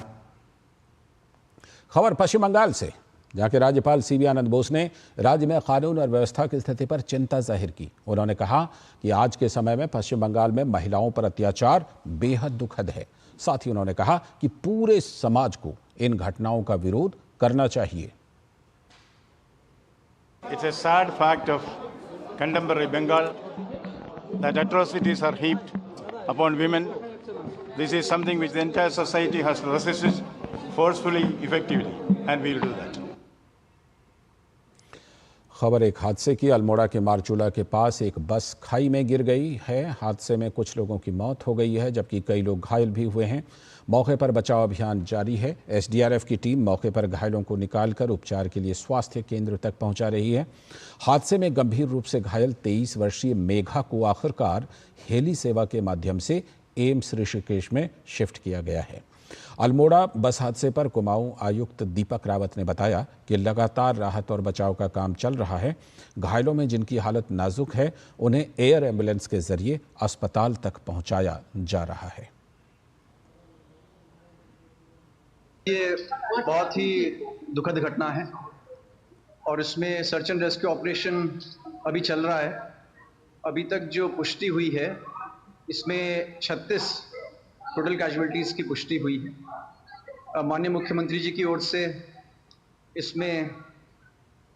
खबर पश्चिम बंगाल से, जहां के राज्यपाल सीवी आनंद बोस ने राज्य में कानून और व्यवस्था की स्थिति पर चिंता जाहिर की। उन्होंने कहा कि आज के समय में पश्चिम बंगाल में महिलाओं पर अत्याचार बेहद दुखद है। साथ ही उन्होंने कहा कि पूरे समाज को इन घटनाओं का विरोध करना चाहिए। It's a sad fact of contemporary Bengal that atrocities are heaped upon women. This is something which the entire society has resisted forcefully, effectively, and we will do that. खबर एक हादसे की, अल्मोड़ा के मारचूला के पास एक बस खाई में गिर गई है। हादसे में कुछ लोगों की मौत हो गई है, जबकि कई लोग घायल भी हुए हैं। मौके पर बचाव अभियान जारी है। एसडीआरएफ की टीम मौके पर घायलों को निकालकर उपचार के लिए स्वास्थ्य केंद्र तक पहुंचा रही है। हादसे में गंभीर रूप से घायल 23 वर्षीय मेघा को आखिरकार हेली सेवा के माध्यम से एम्स ऋषिकेश में शिफ्ट किया गया है। अल्मोड़ा बस हादसे पर कुमाऊं आयुक्त दीपक रावत ने बताया कि लगातार राहत और बचाव का काम चल रहा है। घायलों में जिनकी हालत नाजुक है, उन्हें एयर एम्बुलेंस के जरिए अस्पताल तक पहुंचाया जा रहा है। ये बहुत ही दुखद घटना है और इसमें सर्च एंड रेस्क्यू ऑपरेशन अभी चल रहा है। अभी तक जो पुष्टि हुई है इसमें 36 टोटल कैजुअलिटीज़ की पुष्टि हुई है। माननीय मुख्यमंत्री जी की ओर से इसमें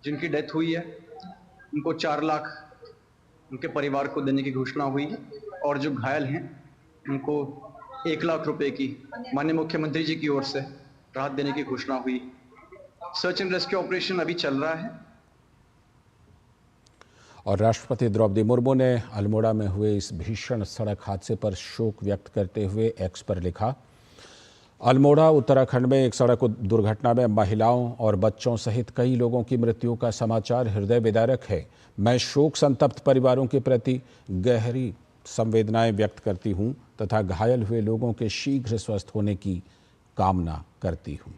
जिनकी डेथ हुई है उनको 4 लाख उनके परिवार को देने की घोषणा हुई है और जो घायल हैं उनको 1 लाख रुपए की माननीय मुख्यमंत्री जी की ओर से राहत देने की घोषणा हुई। सर्च एंड रेस्क्यू ऑपरेशन अभी चल रहा है। और राष्ट्रपति द्रौपदी मुर्मू ने अल्मोड़ा में हुए इस भीषण सड़क हादसे पर शोक व्यक्त करते हुए एक्स पर लिखा, अल्मोड़ा उत्तराखंड में एक सड़क दुर्घटना में महिलाओं और बच्चों सहित कई लोगों की मृत्यु का समाचार हृदय विदारक है। मैं शोक संतप्त परिवारों के प्रति गहरी संवेदनाएं व्यक्त करती हूं तथा घायल हुए लोगों के शीघ्र स्वस्थ होने की कामना करती हूं।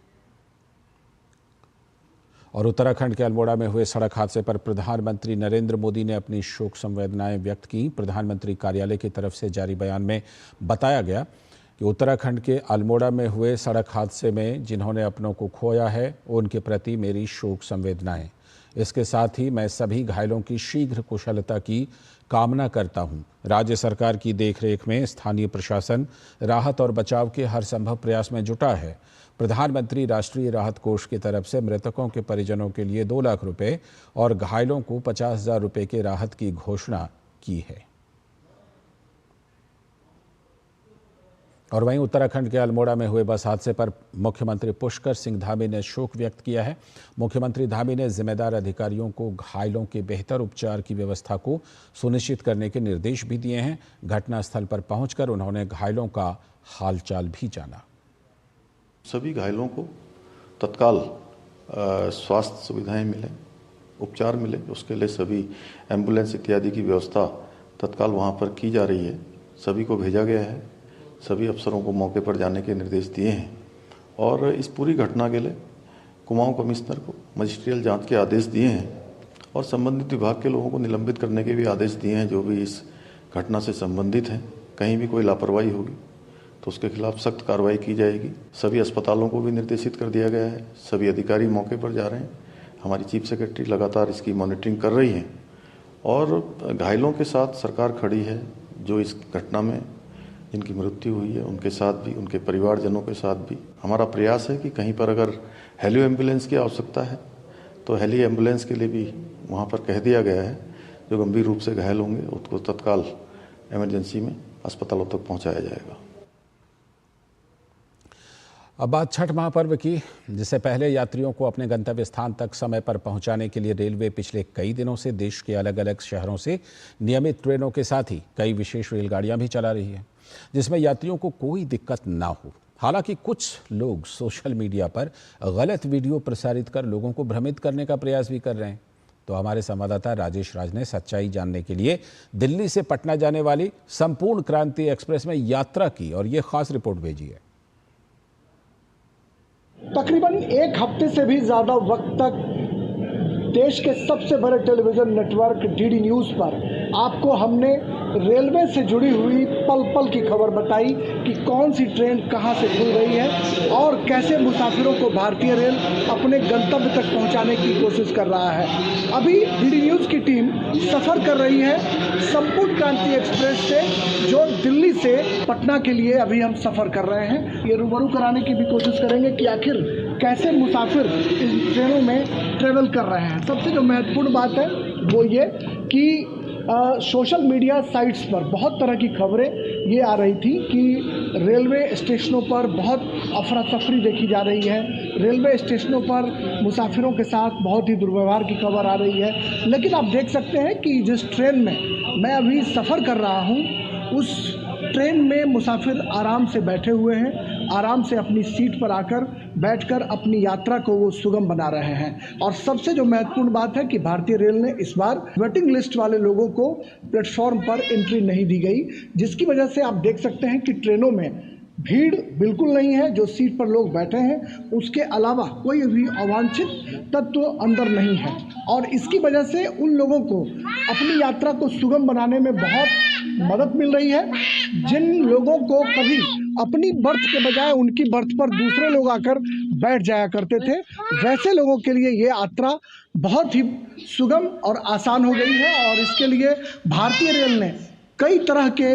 और उत्तराखंड के अल्मोड़ा में हुए सड़क हादसे पर प्रधानमंत्री नरेंद्र मोदी ने अपनी शोक संवेदनाएं व्यक्त की। प्रधानमंत्री कार्यालय की तरफ से जारी बयान में बताया गया कि उत्तराखंड के अल्मोड़ा में हुए सड़क हादसे में जिन्होंने अपनों को खोया है उनके प्रति मेरी शोक संवेदनाएं। इसके साथ ही मैं सभी घायलों की शीघ्र कुशलता की कामना करता हूं। राज्य सरकार की देखरेख में स्थानीय प्रशासन राहत और बचाव के हर संभव प्रयास में जुटा है। प्रधानमंत्री राष्ट्रीय राहत कोष की तरफ से मृतकों के परिजनों के लिए 2 लाख रुपए और घायलों को 50,000 रुपए के राहत की घोषणा की है। और वहीं उत्तराखंड के अल्मोड़ा में हुए बस हादसे पर मुख्यमंत्री पुष्कर सिंह धामी ने शोक व्यक्त किया है। मुख्यमंत्री धामी ने जिम्मेदार अधिकारियों को घायलों के बेहतर उपचार की व्यवस्था को सुनिश्चित करने के निर्देश भी दिए हैं। घटनास्थल पर पहुंचकर उन्होंने घायलों का हालचाल भी जाना। सभी घायलों को तत्काल स्वास्थ्य सुविधाएं मिलें, उपचार मिले, उसके लिए सभी एम्बुलेंस इत्यादि की व्यवस्था तत्काल वहां पर की जा रही है। सभी को भेजा गया है, सभी अफसरों को मौके पर जाने के निर्देश दिए हैं और इस पूरी घटना के लिए कुमाऊं कमिश्नर को मजिस्ट्रियल जांच के आदेश दिए हैं और संबंधित विभाग के लोगों को निलंबित करने के भी आदेश दिए हैं जो भी इस घटना से संबंधित हैं। कहीं भी कोई लापरवाही होगी तो उसके खिलाफ सख्त कार्रवाई की जाएगी। सभी अस्पतालों को भी निर्देशित कर दिया गया है। सभी अधिकारी मौके पर जा रहे हैं। हमारी चीफ सेक्रेटरी लगातार इसकी मॉनिटरिंग कर रही है और घायलों के साथ सरकार खड़ी है। जो इस घटना में जिनकी मृत्यु हुई है उनके साथ भी, उनके परिवारजनों के साथ भी हमारा प्रयास है कि कहीं पर अगर हेली एम्बुलेंस की आवश्यकता है तो हेली एम्बुलेंस के लिए भी वहाँ पर कह दिया गया है। जो गंभीर रूप से घायल होंगे उसको तत्काल इमरजेंसी में अस्पतालों तक पहुँचाया जाएगा। अब बात छठ महापर्व की, जिससे पहले यात्रियों को अपने गंतव्य स्थान तक समय पर पहुंचाने के लिए रेलवे पिछले कई दिनों से देश के अलग अलग शहरों से नियमित ट्रेनों के साथ ही कई विशेष रेलगाड़ियां भी चला रही है, जिसमें यात्रियों को कोई दिक्कत ना हो। हालांकि कुछ लोग सोशल मीडिया पर गलत वीडियो प्रसारित कर लोगों को भ्रमित करने का प्रयास भी कर रहे हैं। तो हमारे संवाददाता राजेश राज ने सच्चाई जानने के लिए दिल्ली से पटना जाने वाली संपूर्ण क्रांति एक्सप्रेस में यात्रा की और ये खास रिपोर्ट भेजी है। तकरीबन 1 हफ्ते से भी ज़्यादा वक्त तक देश के सबसे बड़े टेलीविज़न नेटवर्क डीडी न्यूज़ पर आपको हमने रेलवे से जुड़ी हुई पल पल की खबर बताई कि कौन सी ट्रेन कहां से खुल रही है और कैसे मुसाफिरों को भारतीय रेल अपने गंतव्य तक पहुंचाने की कोशिश कर रहा है। अभी डीडी न्यूज़ की टीम सफ़र कर रही है संपूर्ण क्रांति एक्सप्रेस से, जो दिल्ली से पटना के लिए अभी हम सफ़र कर रहे हैं। ये रूबरू कराने की भी कोशिश करेंगे कि आखिर कैसे मुसाफिर इन ट्रेनों में ट्रेवल कर रहे हैं। सबसे जो महत्वपूर्ण बात है वो ये कि सोशल मीडिया साइट्स पर बहुत तरह की खबरें ये आ रही थी कि रेलवे स्टेशनों पर बहुत अफरा तफरी देखी जा रही है, रेलवे स्टेशनों पर मुसाफिरों के साथ बहुत ही दुर्व्यवहार की खबर आ रही है। लेकिन आप देख सकते हैं कि जिस ट्रेन में मैं अभी सफ़र कर रहा हूँ उस ट्रेन में मुसाफिर आराम से बैठे हुए हैं, आराम से अपनी सीट पर आकर बैठकर अपनी यात्रा को वो सुगम बना रहे हैं। और सबसे जो महत्वपूर्ण बात है कि भारतीय रेल ने इस बार वेटिंग लिस्ट वाले लोगों को प्लेटफॉर्म पर एंट्री नहीं दी गई, जिसकी वजह से आप देख सकते हैं कि ट्रेनों में भीड़ बिल्कुल नहीं है। जो सीट पर लोग बैठे हैं उसके अलावा कोई भी अवांछित तत्व अंदर नहीं है और इसकी वजह से उन लोगों को अपनी यात्रा को सुगम बनाने में बहुत मदद मिल रही है। जिन लोगों को कभी अपनी बर्थ के बजाय उनकी बर्थ पर दूसरे लोग आकर बैठ जाया करते थे, वैसे लोगों के लिए ये यात्रा बहुत ही सुगम और आसान हो गई है। और इसके लिए भारतीय रेल ने कई तरह के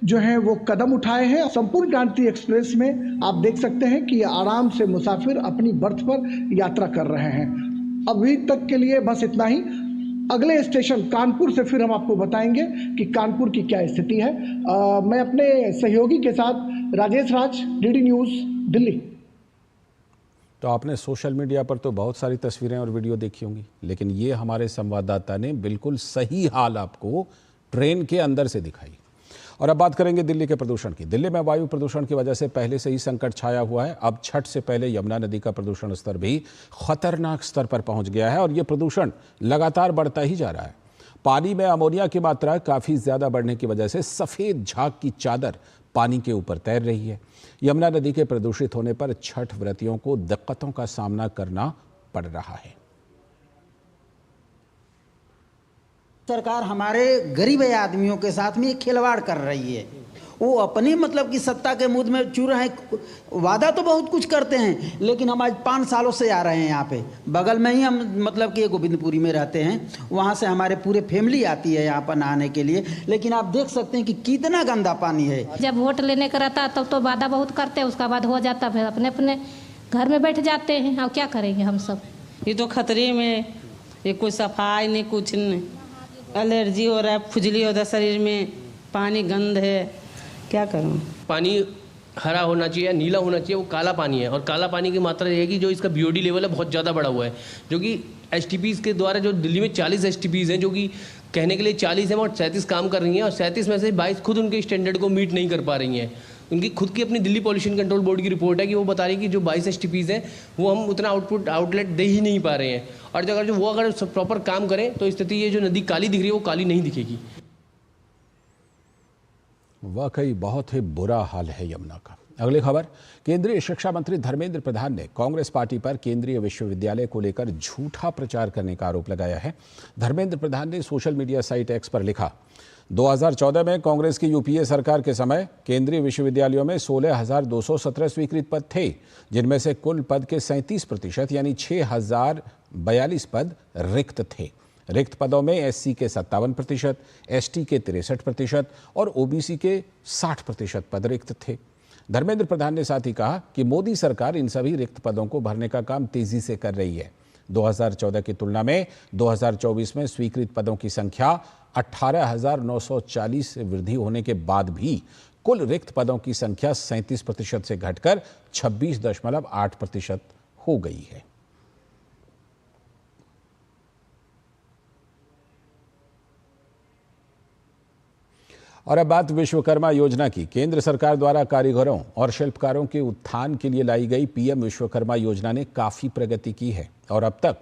जो हैं वो कदम उठाए हैं। संपूर्ण क्रांति एक्सप्रेस में आप देख सकते हैं कि आराम से मुसाफिर अपनी बर्थ पर यात्रा कर रहे हैं। अभी तक के लिए बस इतना ही। अगले स्टेशन कानपुर से फिर हम आपको बताएंगे कि कानपुर की क्या स्थिति है। मैं अपने सहयोगी के साथ राजेश राज, डीडी न्यूज़, दिल्ली। तो आपने सोशल मीडिया पर तो बहुत सारी तस्वीरें और वीडियो देखी होंगी, लेकिन ये हमारे संवाददाता ने बिल्कुल सही हाल आपको ट्रेन के अंदर से दिखाई। और अब बात करेंगे दिल्ली के प्रदूषण की। दिल्ली में वायु प्रदूषण की वजह से पहले से ही संकट छाया हुआ है। अब छठ से पहले यमुना नदी का प्रदूषण स्तर भी खतरनाक स्तर पर पहुंच गया है और ये प्रदूषण लगातार बढ़ता ही जा रहा है। पानी में अमोनिया की मात्रा काफ़ी ज़्यादा बढ़ने की वजह से सफ़ेद झाग की चादर पानी के ऊपर तैर रही है। यमुना नदी के प्रदूषित होने पर छठ व्रतियों को दिक्कतों का सामना करना पड़ रहा है। सरकार हमारे गरीब आदमियों के साथ में खिलवाड़ कर रही है। वो अपनी मतलब कि सत्ता के मुद में चूर हैं। वादा तो बहुत कुछ करते हैं, लेकिन हम आज 5 सालों से आ रहे हैं यहाँ पे। बगल में ही हम मतलब कि गोविंदपुरी में रहते हैं, वहाँ से हमारे पूरे फैमिली आती है यहाँ पर नहाने के लिए। लेकिन आप देख सकते हैं कि कितना गंदा पानी है। जब वोट लेने का रहता तब तो वादा बहुत करते हैं, उसका बाद हो जाता, फिर अपने अपने घर में बैठ जाते हैं। और क्या करेंगे हम सब। ये तो खतरे में, ये कोई सफाई नहीं, कुछ नहीं। एलर्जी हो रहा है, खुजली हो रहा है शरीर में, पानी गंद है, क्या करूं। पानी हरा होना चाहिए, नीला होना चाहिए, वो काला पानी है। और काला पानी की मात्रा ये है कि जो इसका बीओडी लेवल है बहुत ज़्यादा बढ़ा हुआ है, जो कि एसटीपीज़ के द्वारा, जो दिल्ली में 40 एसटीपीज़ हैं, जो कि कहने के लिए 40 हैं और 37 काम कर रही हैं, और 37 में से 22 खुद उनके स्टैंडर्ड को मीट नहीं कर पा रही हैं। उनकी खुद की अपनी दिल्ली पॉल्यूशन कंट्रोल बोर्ड की रिपोर्ट है कि वो बता रही है कि जो 22 एसटीपीज़ हैं वो हम उतना आउटलेट दे ही नहीं पा रहे हैं। और अगर वो प्रॉपर काम करें तो स्थिति ये जो नदी काली दिख रही है वो काली नहीं दिखेगी। वाकई बहुत ही बुरा हाल है यमुना का। अगली खबर, केंद्रीय शिक्षा मंत्री धर्मेंद्र प्रधान ने कांग्रेस पार्टी पर केंद्रीय विश्वविद्यालय को लेकर झूठा प्रचार करने का आरोप लगाया है। धर्मेंद्र प्रधान ने सोशल मीडिया साइट एक्स पर लिखा, 2014 में कांग्रेस की यूपीए सरकार के समय केंद्रीय विश्वविद्यालयों में 16,217 स्वीकृत पद थे, जिनमें से कुल पद के 37% यानी 6,042 पद रिक्त थे। रिक्त पदों में एससी के 57%, एसटी के 63% और ओबीसी के 60% पद रिक्त थे। धर्मेंद्र प्रधान ने साथ ही कहा कि मोदी सरकार इन सभी रिक्त पदों को भरने का काम तेजी से कर रही है। 2014 की तुलना में 2024 में स्वीकृत पदों की संख्या 18,940 से वृद्धि होने के बाद भी कुल रिक्त पदों की संख्या 37% से घटकर 26.8% हो गई है। और अब बात विश्वकर्मा योजना की। केंद्र सरकार द्वारा कारीगरों और शिल्पकारों के उत्थान के लिए लाई गई पीएम विश्वकर्मा योजना ने काफी प्रगति की है और अब तक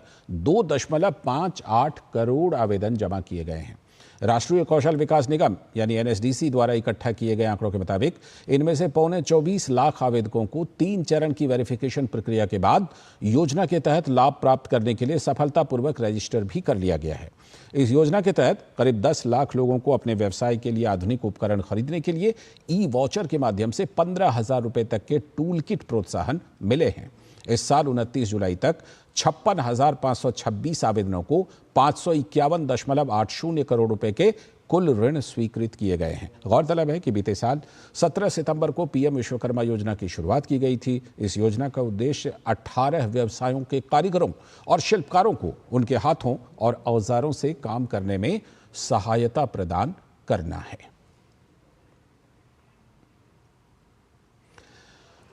2.58 करोड़ आवेदन जमा किए गए हैं। राष्ट्रीय कौशल विकास निगम यानी एनएसडीसी द्वारा इकट्ठा किए गए आंकड़ों के मुताबिक इनमें से 24 लाख आवेदकों को 3 चरण की वेरिफिकेशन प्रक्रिया के बाद योजना के तहत लाभ प्राप्त करने के लिए सफलतापूर्वक रजिस्टर भी कर लिया गया है। इस योजना के तहत करीब 10 लाख लोगों को अपने व्यवसाय के लिए आधुनिक उपकरण खरीदने के लिए ई वॉचर के माध्यम से 15,000 रुपए तक के टूल किट प्रोत्साहन मिले हैं। इस साल 29 जुलाई तक 56,526 आवेदनों को 551.80 करोड़ रुपए के कुल ऋण स्वीकृत किए गए हैं। गौरतलब है कि बीते साल 17 सितंबर को पीएम विश्वकर्मा योजना की शुरुआत की गई थी। इस योजना का उद्देश्य 18 व्यवसायों के कारीगरों और शिल्पकारों को उनके हाथों और औजारों से काम करने में सहायता प्रदान करना है।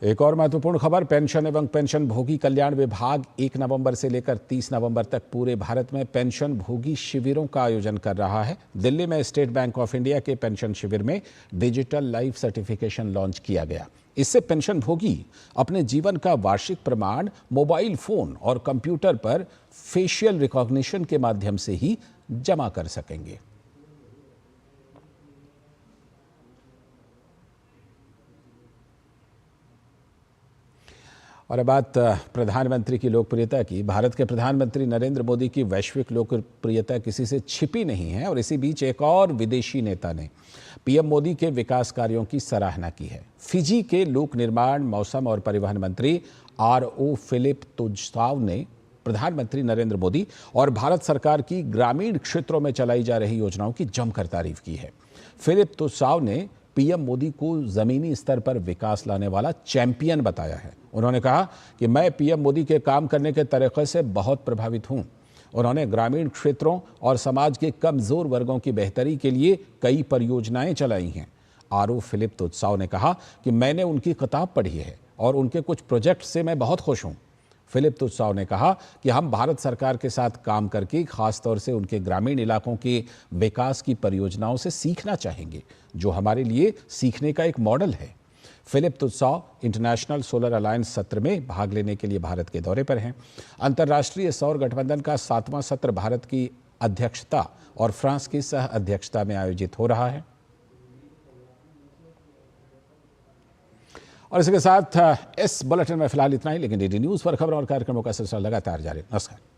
एक और महत्वपूर्ण खबर, पेंशन एवं पेंशन भोगी कल्याण विभाग 1 नवंबर से लेकर 30 नवंबर तक पूरे भारत में पेंशन भोगी शिविरों का आयोजन कर रहा है। दिल्ली में स्टेट बैंक ऑफ इंडिया के पेंशन शिविर में डिजिटल लाइफ सर्टिफिकेशन लॉन्च किया गया। इससे पेंशन भोगी अपने जीवन का वार्षिक प्रमाण मोबाइल फोन और कंप्यूटर पर फेशियल रिकॉग्निशन के माध्यम से ही जमा कर सकेंगे। और अब बात प्रधानमंत्री की लोकप्रियता की। भारत के प्रधानमंत्री नरेंद्र मोदी की वैश्विक लोकप्रियता किसी से छिपी नहीं है और इसी बीच एक और विदेशी नेता ने पीएम मोदी के विकास कार्यों की सराहना की है। फिजी के लोक निर्माण, मौसम और परिवहन मंत्री आर.ओ. फिलिप तुज्साव ने प्रधानमंत्री नरेंद्र मोदी और भारत सरकार की ग्रामीण क्षेत्रों में चलाई जा रही योजनाओं की जमकर तारीफ की है। फिलिप तुज्साव ने पीएम मोदी को जमीनी स्तर पर विकास लाने वाला चैंपियन बताया है। उन्होंने कहा कि मैं पीएम मोदी के काम करने के तरीके से बहुत प्रभावित हूं। उन्होंने ग्रामीण क्षेत्रों और समाज के कमजोर वर्गों की बेहतरी के लिए कई परियोजनाएं चलाई हैं। आर.ओ. फिलिप तुज्साव ने कहा कि मैंने उनकी किताब पढ़ी है और उनके कुछ प्रोजेक्ट से मैं बहुत खुश हूं। फिलिप तुज्साव ने कहा कि हम भारत सरकार के साथ काम करके खासतौर से उनके ग्रामीण इलाकों के विकास की परियोजनाओं से सीखना चाहेंगे, जो हमारे लिए सीखने का एक मॉडल है। फिलिप तुज्साव इंटरनेशनल सोलर अलायंस सत्र में भाग लेने के लिए भारत के दौरे पर हैं। अंतर्राष्ट्रीय सौर गठबंधन का 7वां सत्र भारत की अध्यक्षता और फ्रांस की सह अध्यक्षता में आयोजित हो रहा है। और इसके साथ इस बुलेटिन में फिलहाल इतना ही, लेकिन डीडी न्यूज पर खबरों और कार्यक्रमों का सिलसिला लगातार जारी। नमस्कार।